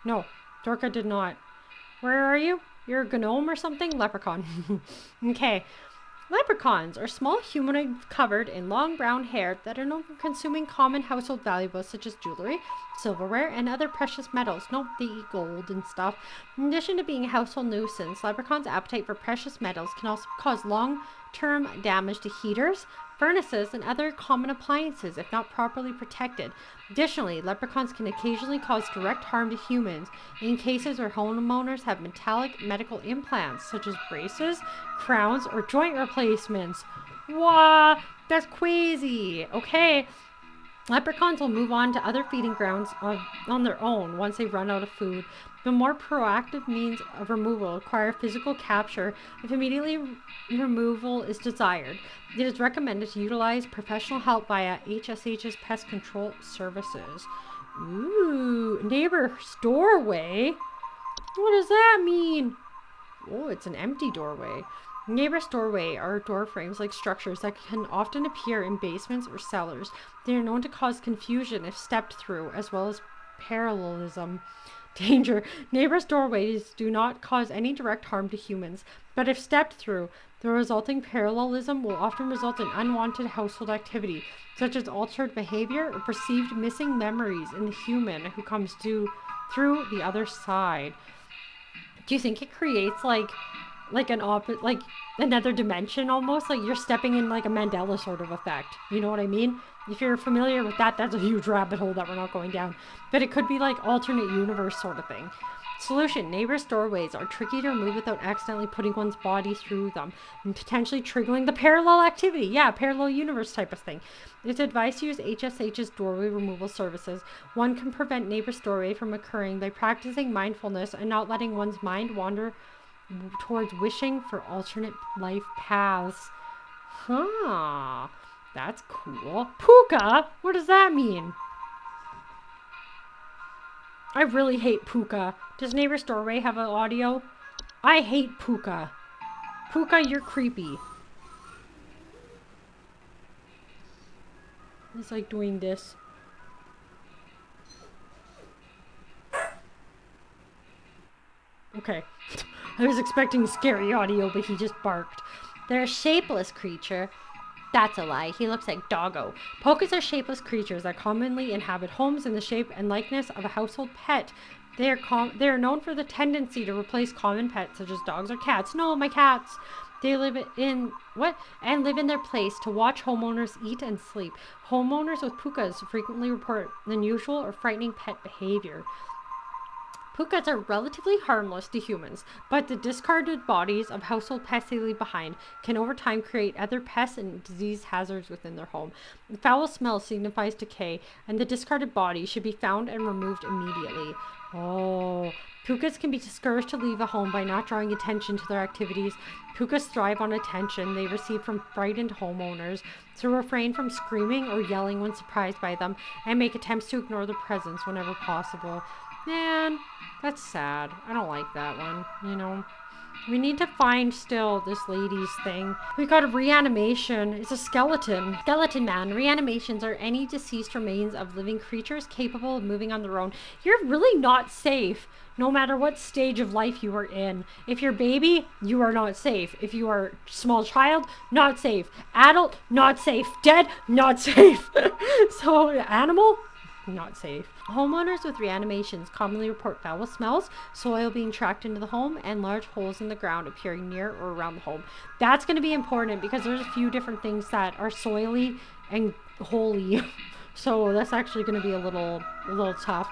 A: No, Dorka did not. Where are you? You're a gnome or something? Leprechaun. Okay. Leprechauns are small humanoid covered in long brown hair that are known for consuming common household valuables such as jewelry, silverware, and other precious metals. Nope, they eat gold and stuff. In addition to being a household nuisance, leprechauns' appetite for precious metals can also cause long-term damage to heaters, furnaces, and other common appliances if not properly protected. Additionally, leprechauns can occasionally cause direct harm to humans in cases where homeowners have metallic medical implants such as braces, crowns, or joint replacements. Wow, that's crazy. Okay. Leprechauns will move on to other feeding grounds on their own once they run out of food. The more proactive means of removal require physical capture if immediately removal is desired. It is recommended to utilize professional help via HSH's pest control services. Ooh, neighbor's doorway? What does that mean? Oh, it's an empty doorway. Neighbor's doorway are door frames like structures that can often appear in basements or cellars. They are known to cause confusion if stepped through, as well as parallelism. Danger. Neighbor's doorways do not cause any direct harm to humans, but if stepped through, the resulting parallelism will often result in unwanted household activity, such as altered behavior or perceived missing memories in the human who comes through the other side. Do you think it creates like another dimension almost? Like you're stepping in like a Mandela sort of effect. You know what I mean? If you're familiar with that, that's a huge rabbit hole that we're not going down. But it could be like alternate universe sort of thing. Solution. Neighbor's doorways are tricky to remove without accidentally putting one's body through them and potentially triggering the parallel activity. Yeah, parallel universe type of thing. It's advised to use HSH's doorway removal services. One can prevent neighbor's doorway from occurring by practicing mindfulness and not letting one's mind wander towards wishing for alternate life paths. Huh. That's cool. Puka? What does that mean? I really hate Puka. Does neighbor's doorway have an audio? I hate Puka. Puka, you're creepy. It's like doing this. Okay. I was expecting scary audio, but he just barked. They're a shapeless creature. That's a lie. He looks like Doggo. Pukas are shapeless creatures that commonly inhabit homes in the shape and likeness of a household pet. They are known for the tendency to replace common pets such as dogs or cats. No, my cats. They live in and live in their place to watch homeowners eat and sleep. Homeowners with pukas frequently report unusual or frightening pet behavior. Pukas are relatively harmless to humans, but the discarded bodies of household pets they leave behind can over time create other pests and disease hazards within their home. The foul smell signifies decay, and the discarded body should be found and removed immediately. Oh, pukas can be discouraged to leave a home by not drawing attention to their activities. Pukas thrive on attention they receive from frightened homeowners, so refrain from screaming or yelling when surprised by them, and make attempts to ignore their presence whenever possible. Man, that's sad. I don't like that one, you know. We need to find still this lady's thing. We got a reanimation. It's a skeleton. Skeleton man. Reanimations are any deceased remains of living creatures capable of moving on their own. You're really not safe, no matter what stage of life you are in. If you're baby, you are not safe. If you are small child, not safe. Adult, not safe. Dead, not safe. So, animal, not safe. Homeowners with reanimations commonly report foul smells, soil being tracked into the home, and large holes in the ground appearing near or around the home. That's going to be important because there's a few different things that are soily and holy. So that's actually going to be a little tough.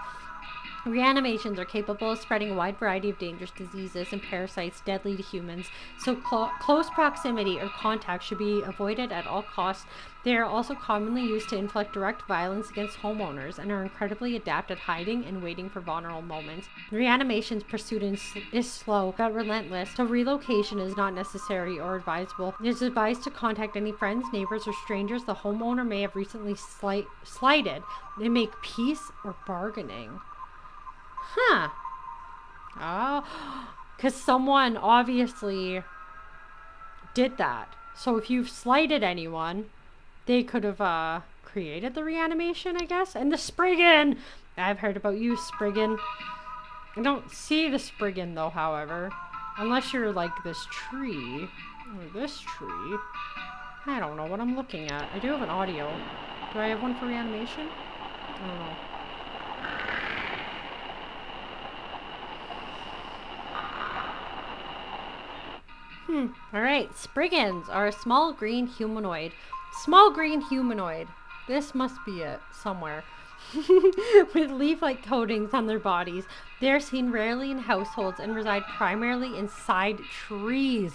A: Reanimations are capable of spreading a wide variety of dangerous diseases and parasites deadly to humans, so close proximity or contact should be avoided at all costs. They are also commonly used to inflict direct violence against homeowners and are incredibly adept at hiding and waiting for vulnerable moments. Reanimation's pursuit is slow but relentless, so relocation is not necessary or advisable. It is advised to contact any friends, neighbors, or strangers the homeowner may have recently slighted and make peace or bargaining. Huh. Oh, because someone obviously did that. So if you've slighted anyone, they could have created the reanimation, I guess. And the Spriggan! I've heard about you, Spriggan. I don't see the Spriggan, though, however. Unless you're like this tree. Or this tree. I don't know what I'm looking at. I do have an audio. Do I have one for reanimation? I don't know. Alright, Spriggans are a small green humanoid. Small green humanoid. This must be it, somewhere. With leaf-like coatings on their bodies. They are seen rarely in households and reside primarily inside trees.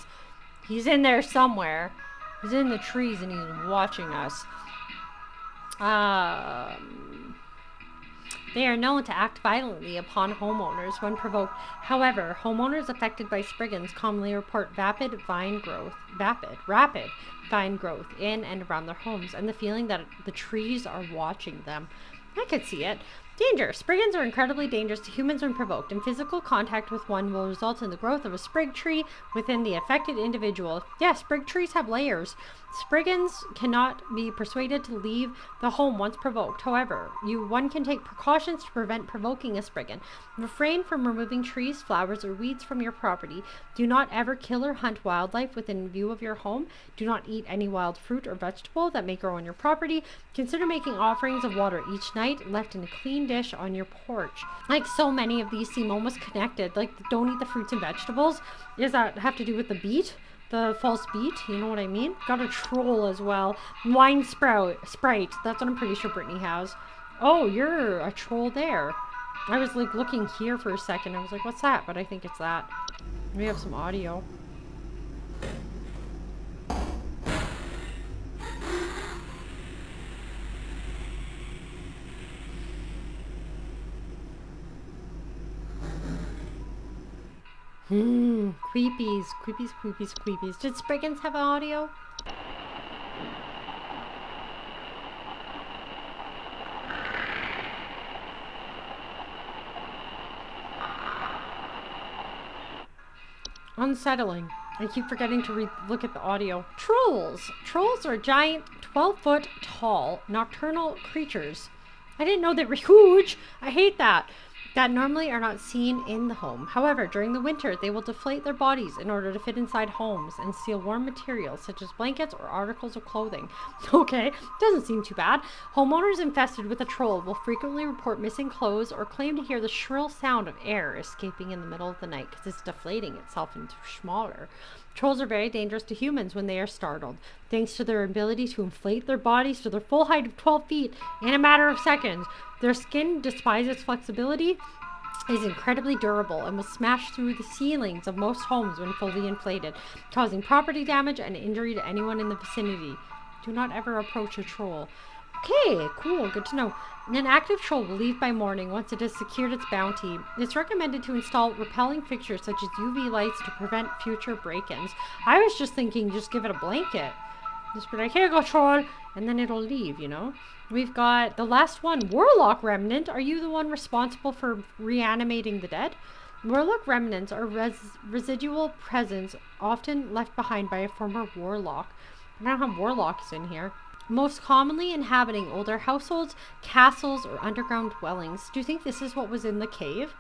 A: He's in there somewhere. He's in the trees and he's watching us. They are known to act violently upon homeowners when provoked. However, homeowners affected by Spriggans commonly report rapid vine growth in and around their homes, and the feeling that the trees are watching them. I could see it. Danger. Spriggans are incredibly dangerous to humans when provoked, and physical contact with one will result in the growth of a sprig tree within the affected individual. Yes, sprig trees have layers. Spriggans cannot be persuaded to leave the home once provoked. However, one can take precautions to prevent provoking a Spriggan. Refrain from removing trees, flowers, or weeds from your property. Do not ever kill or hunt wildlife within view of your home. Do not eat any wild fruit or vegetable that may grow on your property. Consider making offerings of water each night, left in a clean dish on your porch. Like, so many of these seem almost connected. Like, don't eat the fruits and vegetables. Does that have to do with the beet? The false beet, you know what I mean? Got a troll as well. Wine sprite. That's what I'm pretty sure Brittany has. Oh, you're a troll there. I was like looking here for a second. I was like, what's that? But I think it's that. We have some audio. Creepies. Did Spriggans have audio? unsettling. I keep forgetting to look at the audio. Trolls. Trolls are giant, 12-foot tall, nocturnal creatures. I didn't know they were huge. I hate that. That normally are not seen in the home. However, during the winter, they will deflate their bodies in order to fit inside homes and steal warm materials such as blankets or articles of clothing. Okay, doesn't seem too bad. Homeowners infested with a troll will frequently report missing clothes or claim to hear the shrill sound of air escaping in the middle of the night because it's deflating itself into smaller. Trolls are very dangerous to humans when they are startled, thanks to their ability to inflate their bodies to their full height of 12 feet in a matter of seconds. Their skin, despite its flexibility, is incredibly durable and will smash through the ceilings of most homes when fully inflated, causing property damage and injury to anyone in the vicinity. Do not ever approach a troll. Okay, cool, good to know. An active troll will leave by morning once it has secured its bounty. It's recommended to install repelling fixtures such as UV lights to prevent future break-ins. I was just thinking just give it a blanket. Just be like, here go troll, and then it'll leave, you know? We've got the last one, Warlock Remnant. Are you the one responsible for reanimating the dead? Warlock remnants are residual presence often left behind by a former warlock. I don't have warlocks in here. Most commonly inhabiting older households, castles, or underground dwellings. Do you think this is what was in the cave?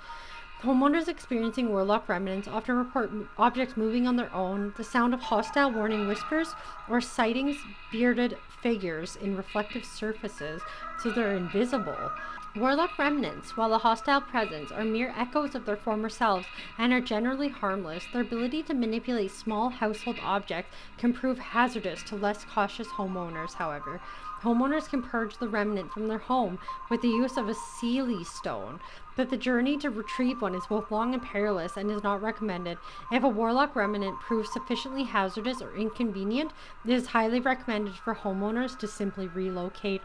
A: Homeowners experiencing warlock remnants often report objects moving on their own, the sound of hostile warning whispers, or sightings bearded figures in reflective surfaces, so they're invisible. Warlock remnants, while a hostile presence, are mere echoes of their former selves and are generally harmless. Their ability to manipulate small household objects can prove hazardous to less cautious homeowners, however. Homeowners can purge the remnant from their home with the use of a Seelie stone, but the journey to retrieve one is both long and perilous and is not recommended. If a warlock remnant proves sufficiently hazardous or inconvenient, it is highly recommended for homeowners to simply relocate.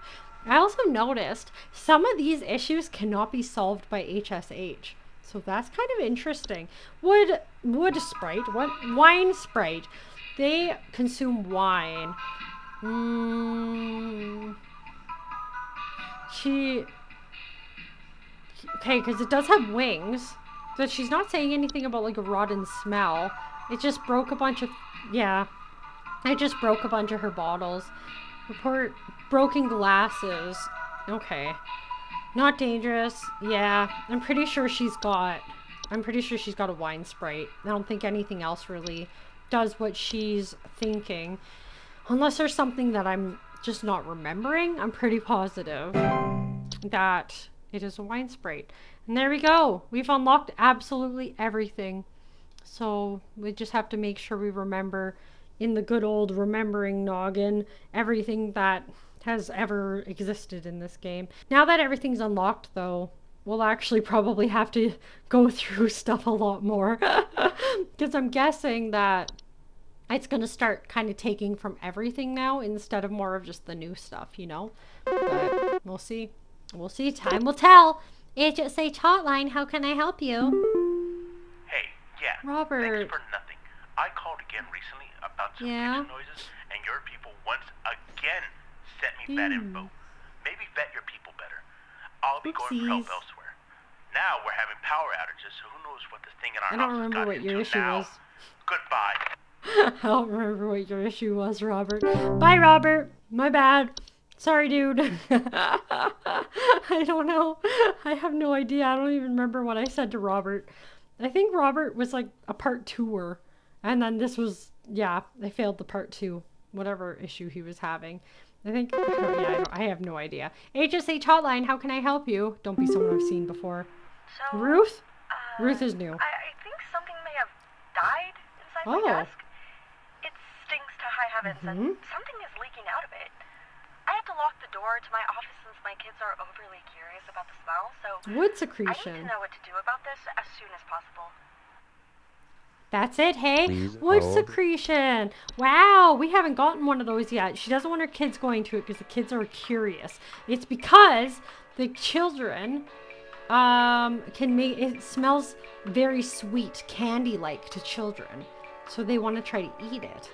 A: I also noticed some of these issues cannot be solved by HSH. So that's kind of interesting. Wood Sprite, what? Wine Sprite. They consume wine. Okay, because it does have wings. But she's not saying anything about like a rotten smell. It just broke a bunch of, yeah. It just broke a bunch of her bottles. Report broken glasses. Okay. Not dangerous. Yeah. I'm pretty sure she's got a wine Sprite. I don't think anything else really does what she's thinking. Unless there's something that I'm just not remembering. I'm pretty positive that it is a wine Sprite. And there we go. We've unlocked absolutely everything. So we just have to make sure we remember in the good old remembering noggin everything that has ever existed in this game. Now that everything's unlocked though, we'll actually probably have to go through stuff a lot more. Because I'm guessing that it's going to start kind of taking from everything now instead of more of just the new stuff, you know? But we'll see. We'll see. Time will tell. HSH Hotline, how can I help you?
D: Hey, yeah.
A: Robert.
D: Thanks for nothing. I called again recently about some kitchen noises, and your people once again sent me bad info. Maybe vet your people better. I'll be going for help elsewhere. Now we're having power outages, so who knows what this thing in our house has got into now.
A: I don't remember what your issue was.
D: Goodbye.
A: I don't remember what your issue was, Robert. Bye, Robert. My bad. Sorry, dude. I don't know. I have no idea. I don't even remember what I said to Robert. I think Robert was like a part 2-er. And then this was, yeah, I failed the part 2. Whatever issue he was having. I think, I have no idea. HSH Hotline, how can I help you? Don't be someone I've seen before.
H: So,
A: Ruth? Ruth is new.
H: I think something may have died inside my desk. It stinks to high heavens and something is leaking out of it. I have to lock the door to my office since my kids are overly curious about the smell, so
A: wood
H: I
A: secretion.
H: need to know what to do about this as soon as possible.
A: That's it, hey?
G: Please
A: Wood
G: hold.
A: secretion. Wow, we haven't gotten one of those yet. She doesn't want her kids going to it because the kids are curious. It's because the children can make it smells very sweet, candy-like to children. So they want to try to eat it.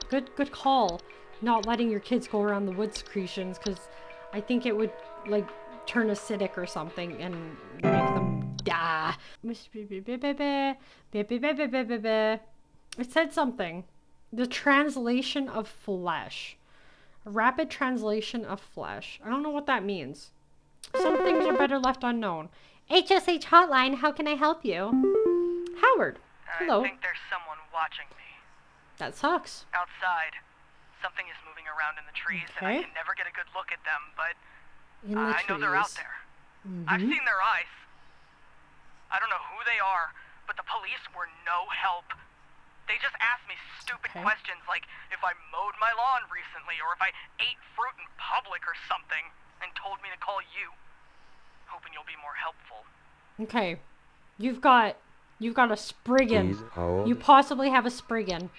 A: Good call. Not letting your kids go around the wood secretions because I think it would like turn acidic or something and make them die. It said something. The translation of flesh. A rapid translation of flesh. I don't know what that means. Some things are better left unknown. HSH Hotline, how can I help you? Howard. Hello.
I: I think there's someone watching me.
A: That sucks.
I: Outside. Something is moving around in the trees, and I
A: Okay.
I: can never get a good look at them, but
A: In the
I: I know they're out
A: trees.
I: there. I've seen their eyes. I don't know who they are, but the police were no help. They just asked me stupid
A: Okay.
I: questions like if I mowed my lawn recently or if I ate fruit in public or something, and told me to call you. Hoping you'll be more helpful.
A: Okay. You've got a Spriggan.
G: Please hold.
A: You possibly have a Spriggan.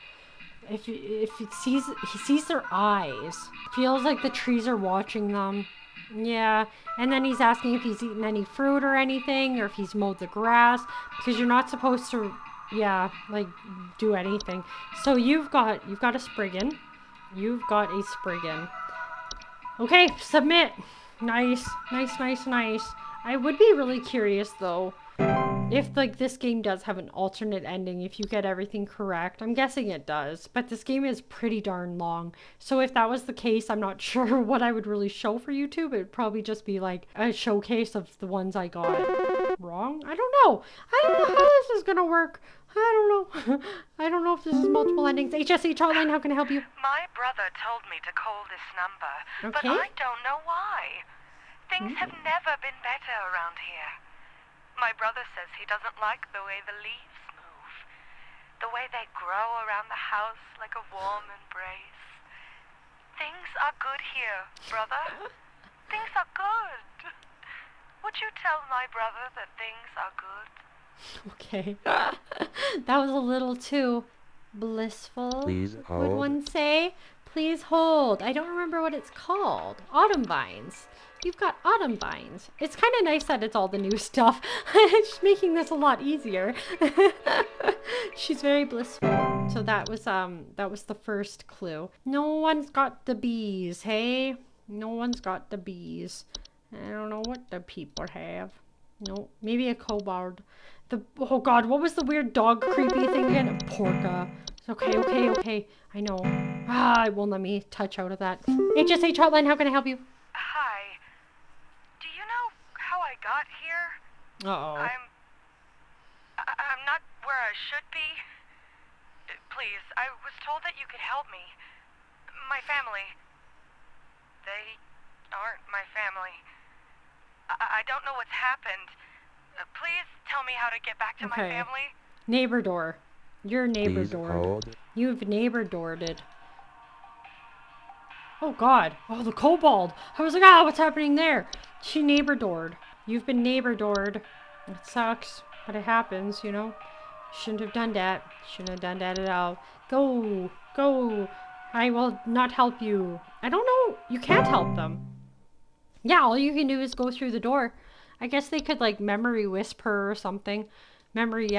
A: If he sees their eyes. Feels like the trees are watching them. Yeah. And then he's asking if he's eaten any fruit or anything, or if he's mowed the grass, because you're not supposed to, yeah, like do anything. So you've got a Spriggan. You've got a Spriggan. Okay, submit. Nice. I would be really curious though, if like this game does have an alternate ending if you get everything correct. I'm guessing it does, but this game is pretty darn long. So if that was the case, I'm not sure what I would really show for YouTube. It would probably just be like a showcase of the ones I got wrong. I don't know how this is gonna work. I don't know. I don't know if this is multiple endings. HSH Hotline, how can I help you?
H: My brother told me to call this number, but
A: Okay.
H: I don't know why. Things have never been better around here. My brother says he doesn't like the way the leaves move, the way they grow around the house like a warm embrace. Things are good here, brother. Things are good. Would you tell my brother that things are good?
A: Okay. That was a little too blissful.
G: Please
A: Would
G: hold.
A: one say? Please hold. I don't remember what it's called. Autumn vines. You've got autumn vines. It's kind of nice that it's all the new stuff. It's making this a lot easier. She's very blissful. So that was the first clue. No one's got the bees, hey? No one's got the bees. I don't know what the people have. No, maybe a kobold. Oh god, what was the weird dog creepy thing again? A porca. Okay. I know. It won't let me touch out of that. HSH Hotline, how can I help you?
H: Hi. Do you know how I got here?
A: Uh-oh.
H: I'm not where I should be. Please, I was told that you could help me. My family. They aren't my family. I don't know what's happened. Please tell me how to get back to my
A: Okay.
H: family.
A: Neighbor door. You're neighbor
G: Please
A: doored.
G: hold.
A: You've neighbor doored it. Oh god. Oh, the kobold. I was like, what's happening there? She neighbor doored. You've been neighbor doored. It sucks, but it happens, you know. Shouldn't have done that. Shouldn't have done that at all. Go. I will not help you. I don't know. You can't help them. Yeah, all you can do is go through the door. I guess they could like memory whisper or something. Memory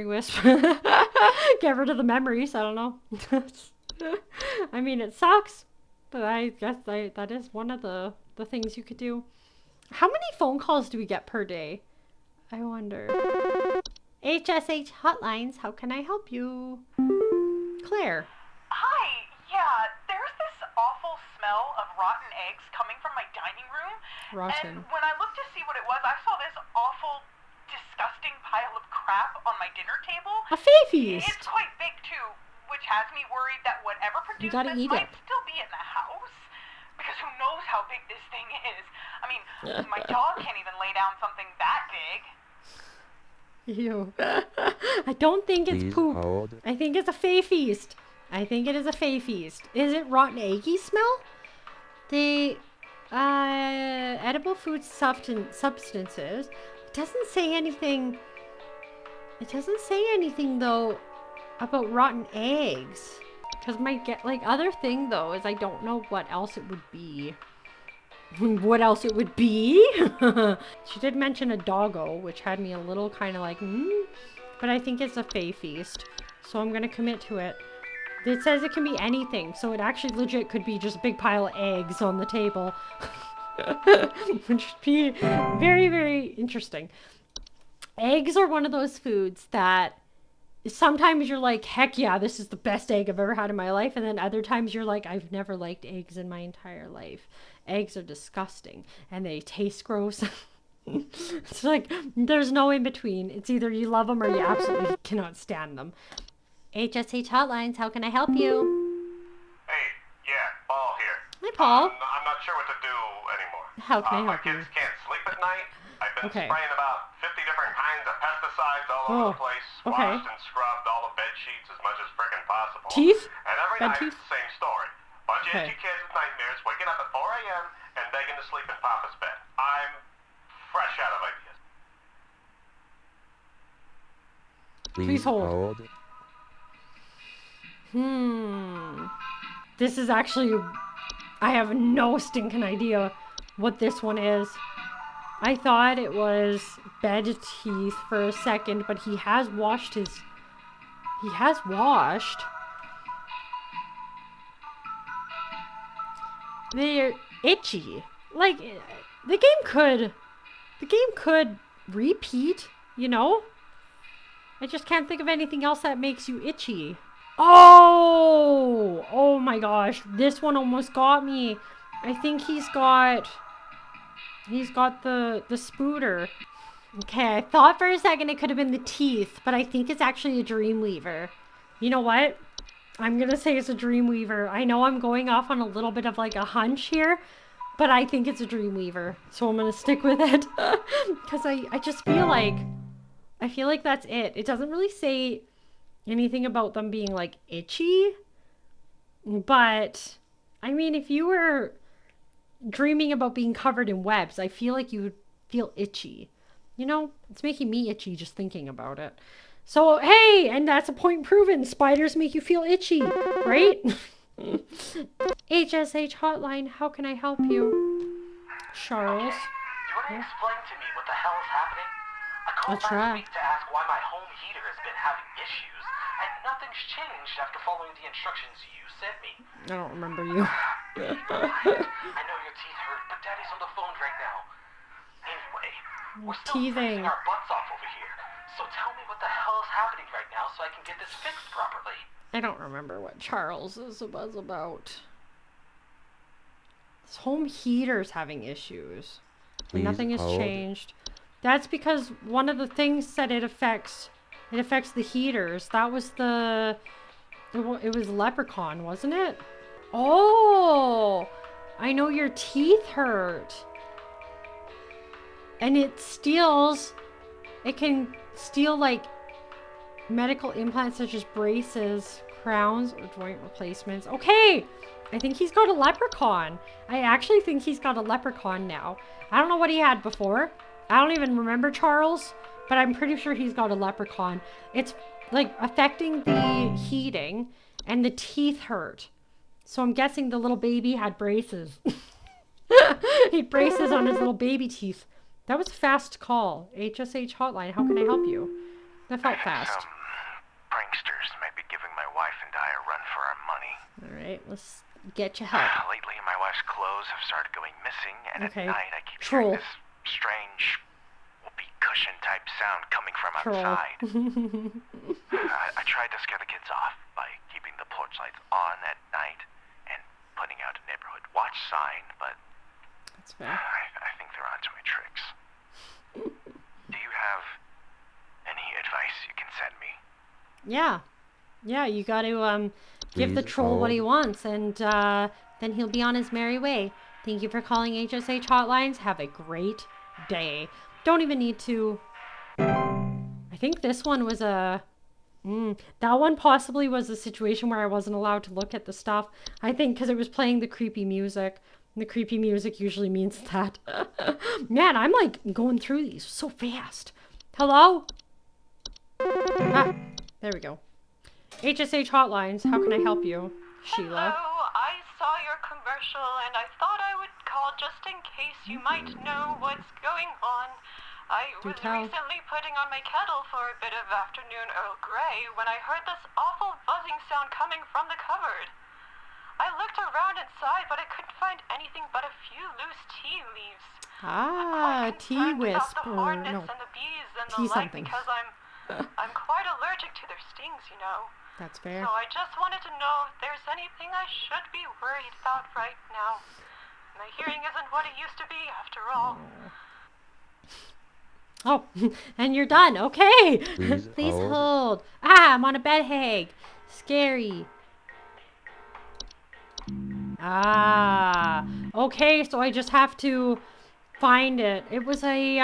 A: wisp. Get rid of the memories. I don't know. I mean, it sucks, but I guess that is one of the things you could do. How many phone calls do we get per day? I wonder. HSH Hotlines, how can I help you? Claire.
B: Hi, yeah, there's this awful smell of rotten eggs coming from my dining room.
A: Rotten.
B: And when I looked to see what it was, I saw this awful, disgusting pile of crap on my dinner table.
A: A fae feast.
B: It's quite big too, which has me worried that whatever produced
A: gotta
B: this
A: eat
B: might
A: it.
B: still be in the house. Because who knows how big this thing is. I mean, my dog can't even lay down something that big.
A: Ew. I don't think it's
G: Please
A: poop.
G: hold.
A: I think it's a fae feast. I think it is a fae feast. Is it rotten eggy smell? The edible food substances. It doesn't say anything. It doesn't say anything though about rotten eggs. Because my other thing though is I don't know what else it would be. What else it would be? She did mention a doggo, which had me a little kind of like, but I think it's a fae feast, so I'm gonna commit to it. It says it can be anything, so it actually legit could be just a big pile of eggs on the table. Which would be very, very interesting. Eggs are one of those foods that sometimes you're like, heck yeah, this is the best egg I've ever had in my life. And then other times you're like, I've never liked eggs in my entire life. Eggs are disgusting and they taste gross. It's like, there's no in between. It's either you love them or you absolutely cannot stand them. HSH Hotlines, how can I help you?
F: Hey, yeah, Paul here.
A: Hi, Paul.
F: I'm not sure what to do anymore.
A: How can I
F: My
A: help you?
F: kids can't sleep at night. I've been
A: Okay.
F: spraying about 50 different kinds of pesticides all over the place.
A: okay.
F: Washed and scrubbed all the bed sheets as much as frickin' possible.
A: Teeth?
F: And every
A: Bed
F: night
A: teeth?
F: it's the same story. Bunch of
A: Okay.
F: itchy kids with nightmares, waking up at 4 a.m. and begging to sleep in Papa's bed. I'm fresh out of ideas.
A: Please hold. This is actually, I have no stinking idea what this one is. I thought it was bed teeth for a second, but he has washed. They're itchy. Like, the game could repeat, you know? I just can't think of anything else that makes you itchy. Oh my gosh, this one almost got me. I think he's got the spooter. Okay, I thought for a second it could have been the teeth, but I think it's actually a Dreamweaver. You know what? I'm gonna say it's a Dreamweaver. I know I'm going off on a little bit of like a hunch here, but I think it's a Dreamweaver. So I'm gonna stick with it. Because I just feel like that's it. It doesn't really say anything about them being like itchy. But I mean, if you were dreaming about being covered in webs, I feel like you would feel itchy. You know, it's making me itchy just thinking about it. So, hey, and that's a point proven. Spiders make you feel itchy, right? HSH Hotline, how can I help you? Charles.
J: Okay. You want to explain to me what the hell is happening? I called last week to ask why my home heater has been having issues, and nothing's changed after following the instructions you sent me.
A: I don't remember you.
J: Be quiet. I know your teeth hurt, but Daddy's on the phone right now. Anyway, we're still freezing our butts off over here. So tell me what the hell is happening right now so I can get this fixed properly.
A: I don't remember what Charles was about. This home heater's having issues. And nothing has changed. That's because one of the things said it affects the heaters. That was it was Leprechaun, wasn't it? Oh, I know your teeth hurt. And it can steal like medical implants such as braces, crowns, or joint replacements. Okay, I think he's got a leprechaun. I actually think he's got a leprechaun now. I don't know what he had before. I don't even remember Charles, but I'm pretty sure he's got a leprechaun. It's like affecting the heating and the teeth hurt. So I'm guessing the little baby had braces. He had braces on his little baby teeth. That was a fast call. HSH Hotline, how can I help you? That felt fast.
D: Some pranksters may be giving my wife and I a run for our money.
A: Alright, let's get you help.
D: Lately, my wife's clothes have started going missing, and at night I keep
A: Troll.
D: hearing this strange whoopee cushion type sound coming from outside. I tried to scare the kids off by keeping the porch lights on at night and putting out a neighborhood watch sign, but
A: that's fair.
D: I think they're onto my tricks. Do you have any advice you can send me?
A: Yeah, you got to give the troll what he wants, and then he'll be on his merry way. Thank you for calling HSH Hotlines. Have a great day. Don't even need to. I think this one was that one possibly was a situation where I wasn't allowed to look at the stuff. I think because it was playing the creepy music. The creepy music usually means that. Man, I'm like going through these so fast. Hello? Ah, there we go. HSH Hotlines, how can I help you? Sheila.
H: Hello, I saw your commercial and I thought I would call just in case you might know what's going on. I was recently putting on my kettle for a bit of afternoon Earl Grey when I heard this awful buzzing sound coming from the cupboard. I looked around inside, but I couldn't find anything but a few loose tea leaves.
A: Tea whisper.
H: The hornets and the bees and the like because I'm quite allergic to their stings, you know.
A: That's fair.
H: So I just wanted to know if there's anything I should be worried about right now. My hearing isn't what it used to be, after all.
A: Oh, and you're done. Okay.
G: Please
A: hold. Ah, I'm on a bed hag. Scary. Ah. Okay, so I just have to find it. It was a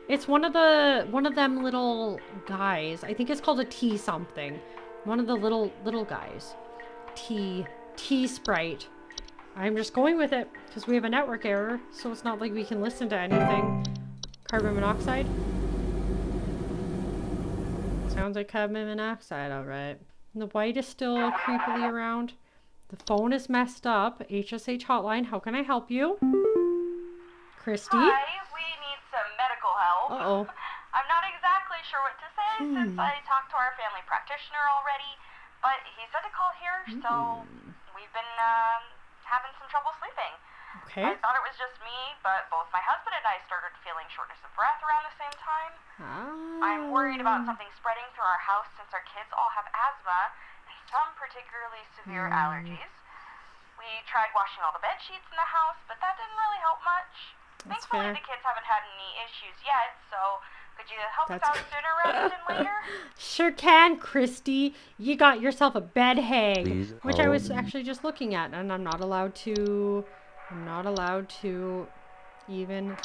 A: it's one of them little guys. I think it's called a T something. One of the little guys. T Sprite. I'm just going with it because we have a network error, so it's not like we can listen to anything. Carbon monoxide? Sounds like carbon monoxide, alright. The white is still creepily around. The phone is messed up. HSH hotline, how can I help you? Christy?
H: Hi, we need some medical help.
A: Uh-oh.
H: I'm not exactly sure what to say since I talked to our family practitioner already, but he said to call here, so we've been having some trouble sleeping.
A: Okay.
H: I thought it was just me, but both my husband and I started feeling shortness of breath around the same time. I'm worried about something spreading through our house since our kids all have asthma and some particularly severe allergies. We tried washing all the bed sheets in the house, but that didn't really help much.
A: That's
H: Thankfully,
A: fair.
H: the kids haven't had any issues yet, so could you help us out sooner rather than later?
A: Sure can, Christy. You got yourself a bed hag,
G: Please
A: which I was
G: hold.
A: actually just looking at, and I'm not allowed to even.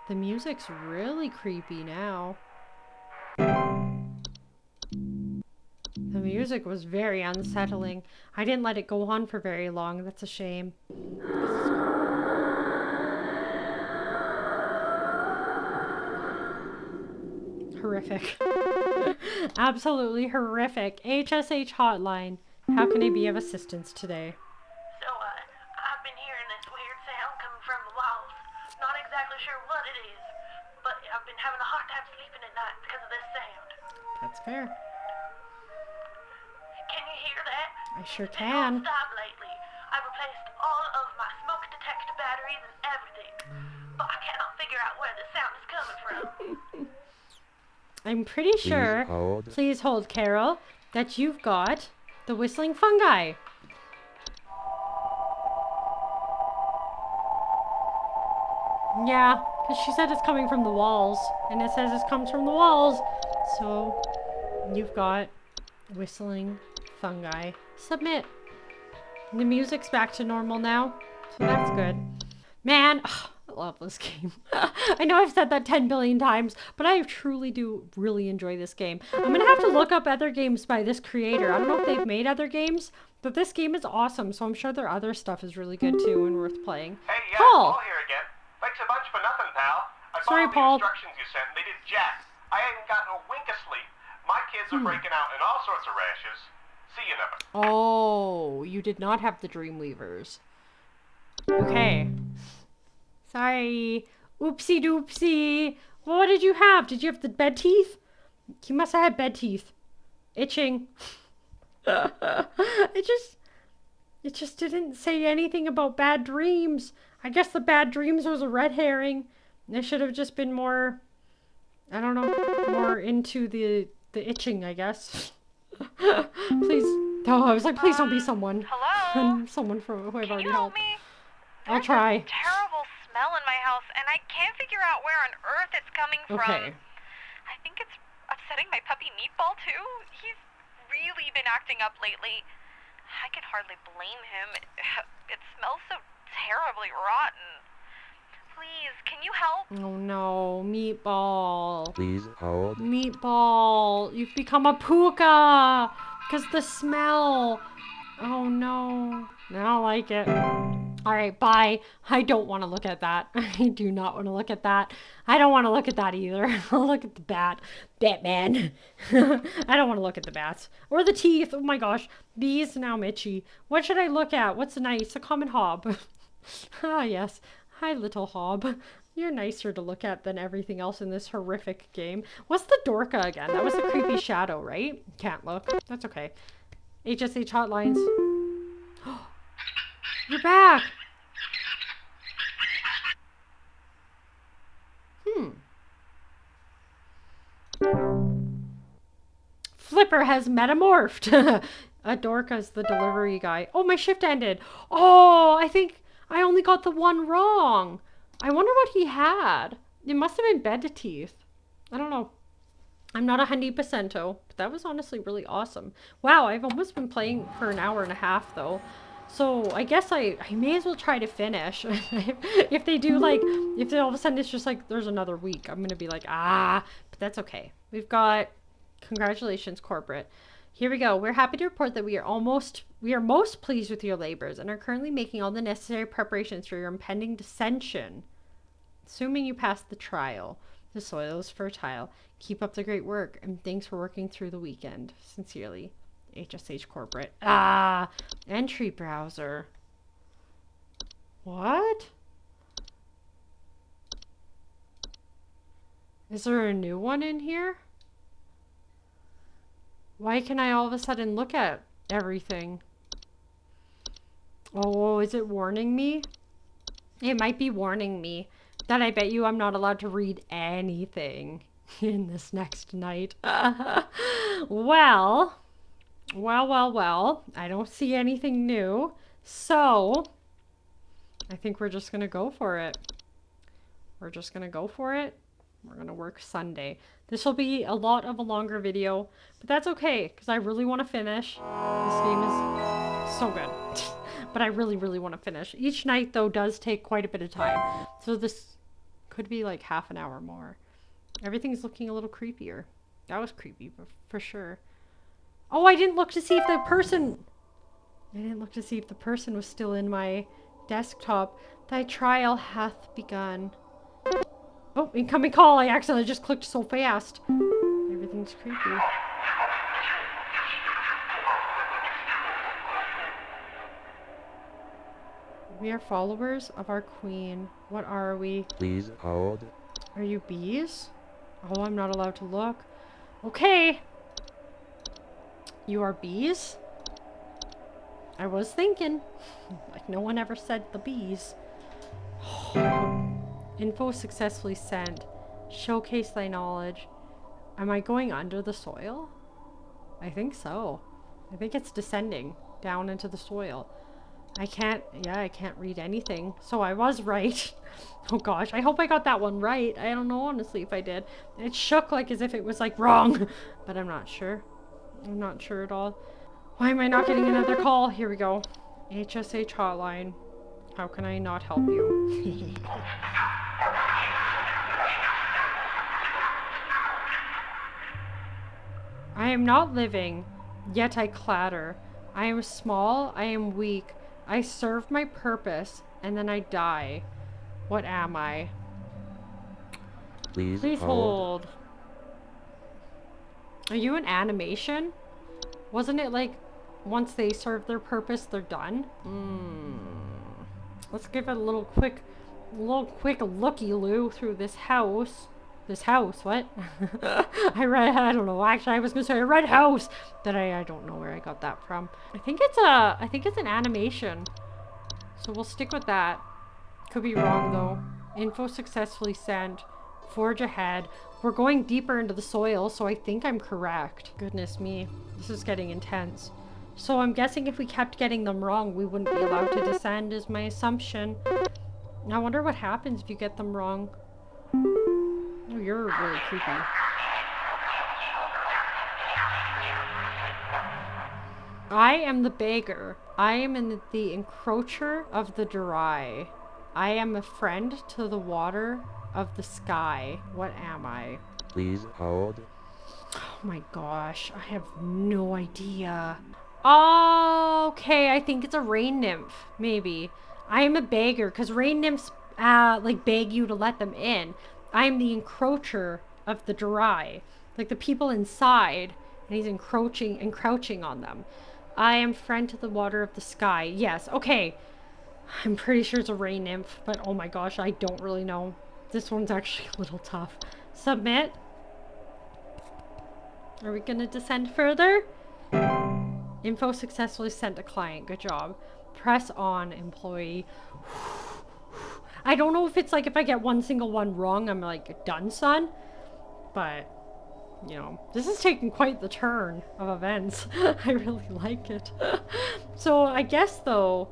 A: The music's really creepy now. The music was very unsettling. I didn't let it go on for very long. That's a shame. Horrific. Absolutely horrific. HSH hotline. How can I be of assistance today?
H: So, I've been hearing this weird sound coming from the walls. Not exactly sure what it is, but I've been having a hard time sleeping at night because of this sound.
A: That's fair.
H: Can you hear that?
A: I sure
H: It's been
A: can.
H: non-stop lately. I've replaced all of my smoke detector batteries and everything, but I cannot figure out where the sound is coming from.
A: I'm pretty sure,
G: hold.
A: please hold, Carol, that you've got the whistling fungi. Yeah, because she said it's coming from the walls, and it says it comes from the walls. So, you've got whistling fungi. Submit. The music's back to normal now, so that's good. Man, I love this game. I know I've said that 10 billion times, but I truly do really enjoy this game. I'm gonna have to look up other games by this creator. I don't know if they've made other games, but this game is awesome, so I'm sure their other stuff is really good too and worth playing.
J: Hey, yeah,
A: Paul!
J: Paul here again. Thanks a bunch for nothing, pal. I
A: Sorry,
J: followed
A: Paul.
J: the instructions you sent, and they did jack. I ain't gotten a wink of sleep. My kids are breaking out in all sorts of rashes. See you never.
A: Oh, you did not have the Dreamweavers. Okay. Sorry. Oopsie doopsie. Well, what did you have? Did you have the bed teeth? You must have had bed teeth. Itching. It just didn't say anything about bad dreams. I guess the bad dreams was a red herring. They should have just been more, I don't know, more into the itching, I guess. Please. Oh, I was like, please don't be someone.
H: Hello?
A: Someone from who I've
H: Can
A: already
H: you help
A: helped.
H: me?
A: I'll
H: There's
A: try.
H: a terrible smell in my house, and I can't figure out where on earth it's coming from.
A: Okay.
H: I think it's upsetting my puppy Meatball, too. He's really been acting up lately. I can hardly blame him. It smells so terribly rotten. Please, can you help?
A: Oh no, Meatball.
G: Please hold.
A: Meatball, you've become a puka because the smell. Oh no, I don't like it. All right, bye. I don't want to look at that. I do not want to look at that. I don't want to look at that either. I'll look at the Batman. I don't want to look at the bats or the teeth. Oh my gosh, these now I'm itchy. What should I look at? What's nice? A common hob. Ah yes. Hi, little hob. You're nicer to look at than everything else in this horrific game. What's the Dorka again? That was the creepy shadow, right? Can't look. That's okay. HSH hotlines. You're back! Flipper has metamorphed. Adorka's the delivery guy. Oh, my shift ended. Oh, I think I only got the one wrong. I wonder what he had. It must have been bed teeth. I don't know. I'm not 100%, but that was honestly really awesome. Wow, I've almost been playing for an hour and a half though. So I guess I may as well try to finish. If they do like, if all of a sudden it's just like, there's another week, I'm going to be like, but that's okay. We've got, congratulations corporate. Here we go. We're happy to report that we are most pleased with your labors and are currently making all the necessary preparations for your impending descension. Assuming you pass the trial. The soil is fertile. Keep up the great work, and thanks for working through the weekend. Sincerely, HSH Corporate. Entry browser. What? Is there a new one in here? Why can I all of a sudden look at everything? Oh, is it warning me? It might be warning me that I bet you I'm not allowed to read anything in this next night. Well, I don't see anything new. So, I think we're just going to go for it. We're just going to go for it. We're going to work Sunday. This will be a lot of a longer video, but that's okay because I really want to finish. This game is so good. But I really, really want to finish. Each night, though, does take quite a bit of time. So this could be like half an hour more. Everything's looking a little creepier. That was creepy, for sure. Oh, I didn't look to see if the person... I didn't look to see if the person was still in my desktop. Thy trial hath begun. Oh, incoming call. I accidentally just clicked so fast. Everything's creepy. We are followers of our queen. What are we?
G: Please hold.
A: Are you bees? Oh, I'm not allowed to look. Okay. You are bees? I was thinking. Like no one ever said the bees. Info successfully sent. Showcase thy knowledge. Am I going under the soil? I think so. I think it's descending down into the soil. I can't read anything. So I was right. Oh gosh, I hope I got that one right. I don't know honestly if I did. It shook like as if it was like wrong. But I'm not sure. I'm not sure at all. Why am I not getting another call? Here we go. HSH Hotline. How can I not help you? I am not living, yet I clatter. I am small, I am weak. I serve my purpose, and then I die. What am I?
G: Please
A: hold. Are you an animation? Wasn't it like once they serve their purpose, they're done? Let's give it a little quick looky-loo through this house. This house, what? I don't know. Actually, I was gonna say a red house. That I don't know where I got that from. I think it's an animation. So we'll stick with that. Could be wrong though. Info successfully sent. Forge ahead. We're going deeper into the soil, so I think I'm correct. Goodness me. This is getting intense. So I'm guessing if we kept getting them wrong, we wouldn't be allowed to descend is my assumption. I wonder what happens if you get them wrong. Oh, you're really creepy. I am the beggar. I am in the encroacher of the dry. I am a friend to the water of the sky. What am I?
G: Please hold.
A: Oh my gosh, I have no idea. Oh, okay, I think it's a rain nymph, maybe. I am a beggar, because rain nymphs like beg you to let them in. I am the encroacher of the dry. Like the people inside, and he's encroaching on them. I am friend to the water of the sky. Yes, okay. I'm pretty sure it's a rain nymph, but oh my gosh, I don't really know. This one's actually a little tough. Submit. Are we gonna descend further? Info successfully sent to client. Good job. Press on, employee. I don't know if it's like if I get one single one wrong, I'm like, done, son. But you know, this is taking quite the turn of events. I really like it. So I guess though,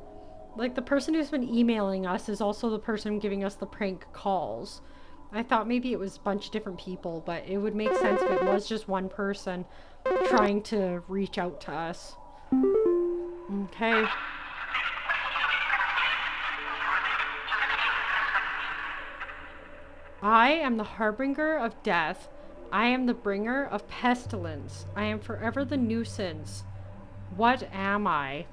A: like the person who's been emailing us is also the person giving us the prank calls. I thought maybe it was a bunch of different people, but it would make sense if it was just one person trying to reach out to us. Okay. I am the harbinger of death. I am the bringer of pestilence. I am forever the nuisance. What am I?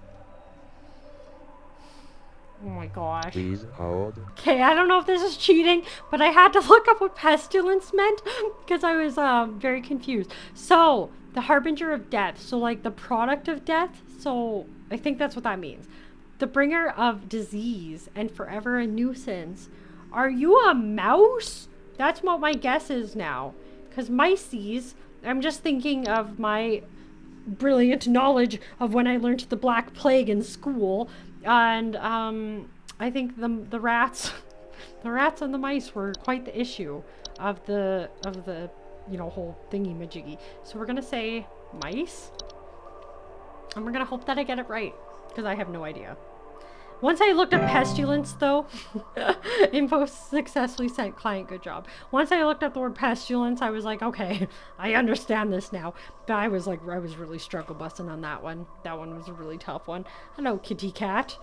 A: Oh my gosh.
G: Please hold.
A: Okay, I don't know if this is cheating, but I had to look up what pestilence meant because I was very confused. So, the harbinger of death. So, like the product of death. So, I think that's what that means. The bringer of disease and forever a nuisance. Are you a mouse? That's what my guess is now. Because mices, I'm just thinking of my brilliant knowledge of when I learned the Black Plague in school. And I think the rats, the rats and the mice were quite the issue of the you know, whole thingy majiggy. So we're gonna say mice, and we're gonna hope that I get it right because I have no idea. Once I looked up pestilence, though, info successfully sent client, good job. Once I looked up the word pestilence, I was like, okay, I understand this now. But I was really struggle busting on that one. That one was a really tough one. Hello, kitty cat.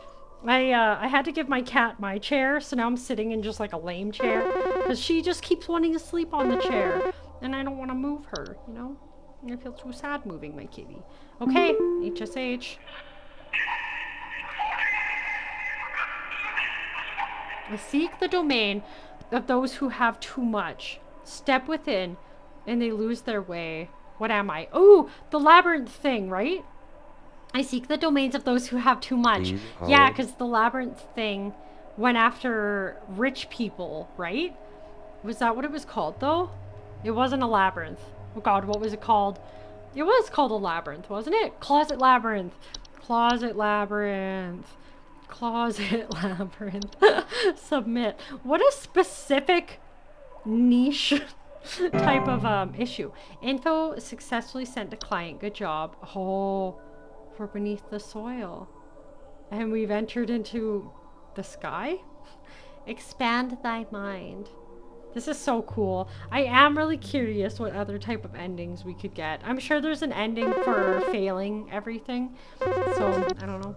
A: I had to give my cat my chair, so now I'm sitting in just like a lame chair because she just keeps wanting to sleep on the chair, and I don't want to move her, you know? I feel too sad moving my kitty. Okay, HSH. Seek the domain of those who have too much. Step within, and they lose their way. What am I? Oh, the labyrinth thing, right? I seek the domains of those who have too much. Yeah, because the labyrinth thing went after rich people, right? Was that what it was called, though? It wasn't a labyrinth. Oh, God, what was it called? It was called a labyrinth, wasn't it? Closet labyrinth. Closet labyrinth. Closet labyrinth. Submit. What a specific niche type of issue. Info successfully sent to client. Good job. Oh, we're beneath the soil. And we've entered into the sky? Expand thy mind. This is so cool. I am really curious what other type of endings we could get. I'm sure there's an ending for failing everything. So, I don't know.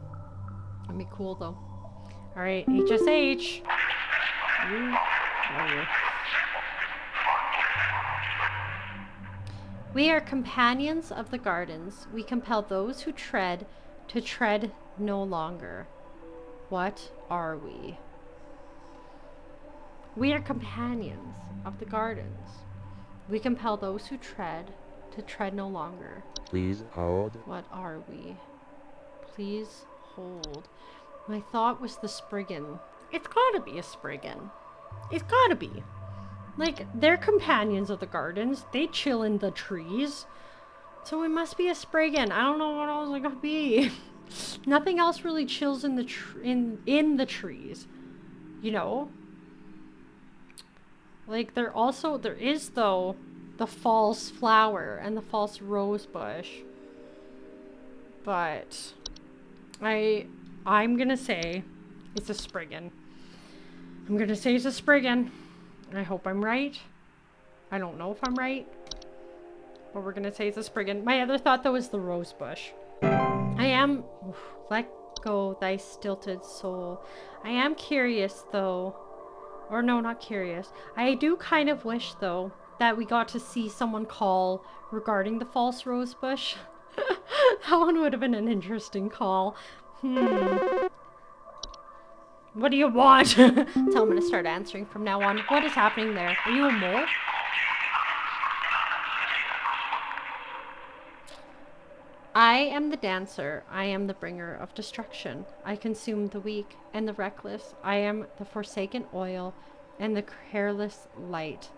A: That'd be cool though. Alright, HSH. We are companions of the gardens. We compel those who tread to tread no longer. What are we? We are companions of the gardens. We compel those who tread to tread no longer.
G: Please hold.
A: What are we? Please hold. My thought was the Spriggan. It's gotta be a Spriggan. It's gotta be. Like, they're companions of the gardens. They chill in the trees. So it must be a Spriggan. I don't know what else it could be. Nothing else really chills in the in the trees. You know? Like, there is, though, the false flower and the false rose bush. But I'm gonna say it's a Spriggan. I'm gonna say it's a Spriggan. I hope I'm right. I don't know if I'm right. But we're gonna say it's a Spriggan. My other thought, though, is the rose bush. Let go thy stilted soul. I am curious, though. Or no, not curious. I do kind of wish, though, that we got to see someone call regarding the false rose bush. That one would have been an interesting call. What do you want? So I'm going to start answering from now on. What is happening there? Are you a mole? I am the dancer. I am the bringer of destruction. I consume the weak and the reckless. I am the forsaken oil and the careless light.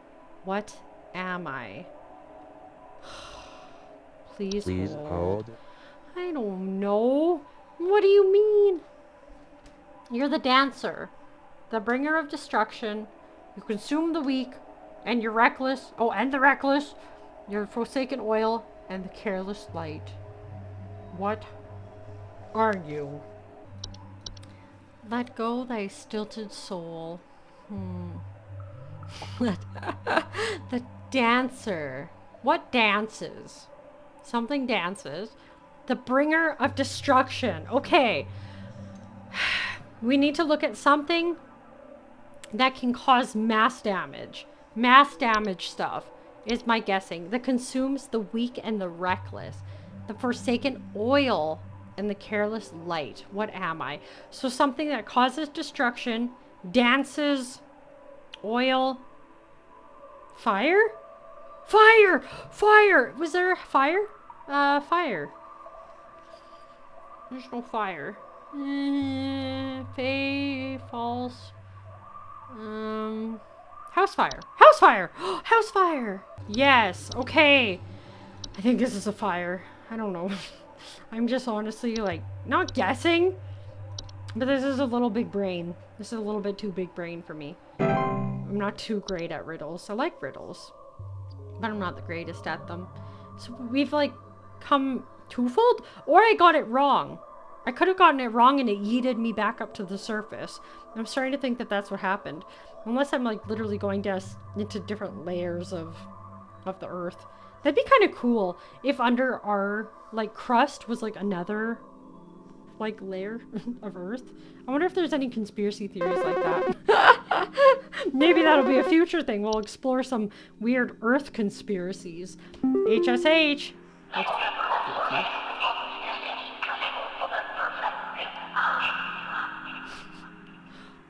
A: What am I? Please hold. I don't know. What do you mean? You're the dancer, the bringer of destruction. You consume the weak, and you're reckless. Oh, and the reckless. Your forsaken oil and the careless light. What are you? Let go thy stilted soul. The dancer. What dances? Something dances. The bringer of destruction. Okay. We need to look at something that can cause mass damage. Mass damage stuff is my guessing. That consumes the weak and the reckless. The forsaken oil and the careless light. What am I? So something that causes destruction, dances, oil, fire? Fire! Fire! Was there a fire? Fire. There's no fire. Fae, false. House fire. House fire! House fire! Yes, okay. I think this is a fire. I don't know. I'm just honestly, like, not guessing. But this is a little big brain. This is a little bit too big brain for me. I'm not too great at riddles. I like riddles. But I'm not the greatest at them. So we've, like, come twofold? Or I got it wrong. I could have gotten it wrong and it yeeted me back up to the surface. I'm starting to think that that's what happened. Unless I'm, like, literally going down into different layers of the earth. That'd be kind of cool if under our, like, crust was, like, another, like, layer of earth. I wonder if there's any conspiracy theories like that. Maybe that'll be a future thing. We'll explore some weird earth conspiracies. HSH.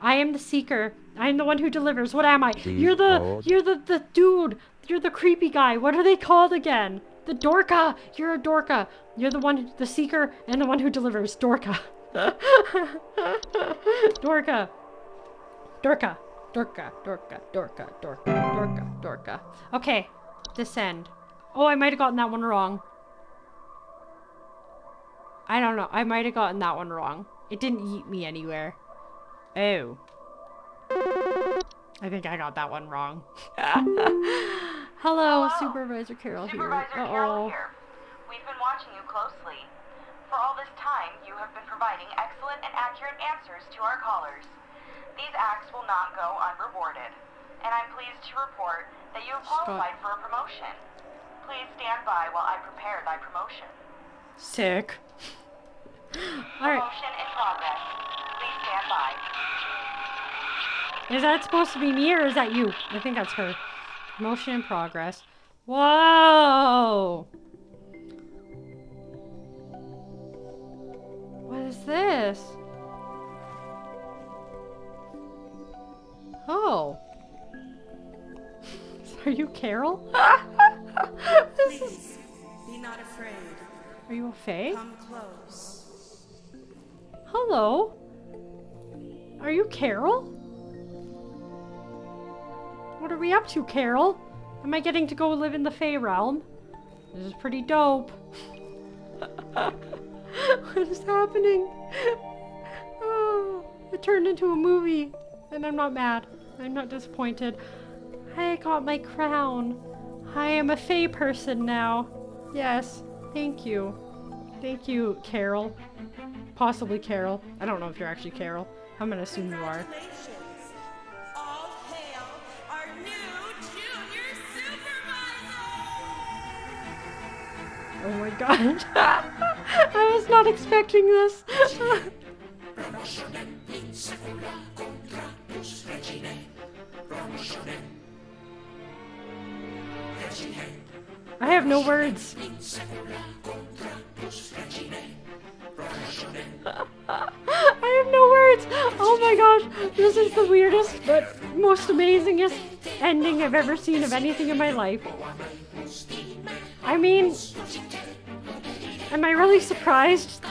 A: I am the seeker. I am the one who delivers. What am I? You're the dude. You're the creepy guy. What are they called again? The Dorka. You're a Dorka. You're the one, the seeker and the one who delivers. Dorka. Dorka. Dorka. Dorka. Dorka. Dorka. Dorka. Dorka. Dorka. Okay. Descend. Oh, I might have gotten that one wrong. I don't know. I might have gotten that one wrong. It didn't eat me anywhere. Oh. I think I got that one wrong. Hello, Supervisor Carol here.
H: Supervisor Carol here. We've been watching you closely. For all this time, you have been providing excellent and accurate answers to our callers. These acts will not go unrewarded, and I'm pleased to report that you have qualified for a promotion. Please stand by while I prepare thy promotion.
A: Sick. All right.
H: Promotion in progress. Please stand by.
A: Is that supposed to be me or is that you? I think that's her. Promotion in progress. Whoa! What is this? Oh. Are you Carol?
K: Please, be not afraid.
A: Are you a fae?
K: Come close.
A: Hello? Are you Carol? What are we up to, Carol? Am I getting to go live in the Fae realm? This is pretty dope. What is happening? Oh, it turned into a movie. And I'm not mad. I'm not disappointed. I got my crown. I am a Fae person now. Yes. Thank you. Thank you, Carol. Possibly Carol. I don't know if you're actually Carol. I'm gonna assume you are.
K: Congratulations. All hail our new junior supervisor!
A: Oh my god. I was not expecting this. I have no words. I have no words. Oh my gosh. This is the weirdest but most amazingest ending I've ever seen of anything in my life. I mean, am I really surprised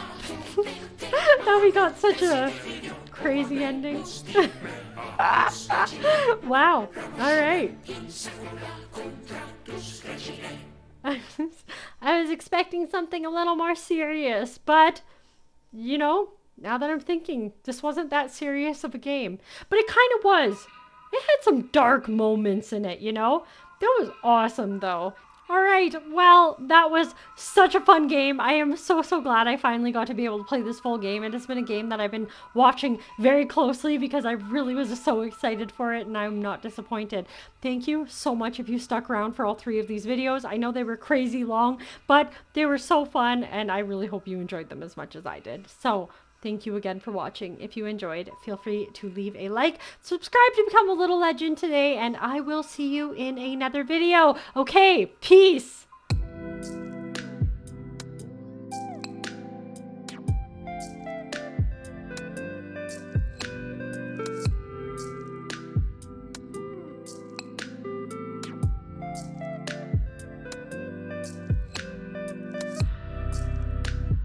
A: that we got such a crazy ending? Wow. All right. I was expecting something a little more serious, but, you know, now that I'm thinking, this wasn't that serious of a game. But it kind of was. It had some dark moments in it, you know? That was awesome, though. All right, well, that was such a fun game. I am so glad I finally got to be able to play this full game. It has been a game that I've been watching very closely because I really was so excited for it, and I'm not disappointed. Thank you so much if you stuck around for all 3 of these videos. I know they were crazy long, but they were so fun, and I really hope you enjoyed them as much as I did. So thank you again for watching. If you enjoyed, feel free to leave a like, subscribe to become a little legend today, and I will see you in another video. Okay, peace.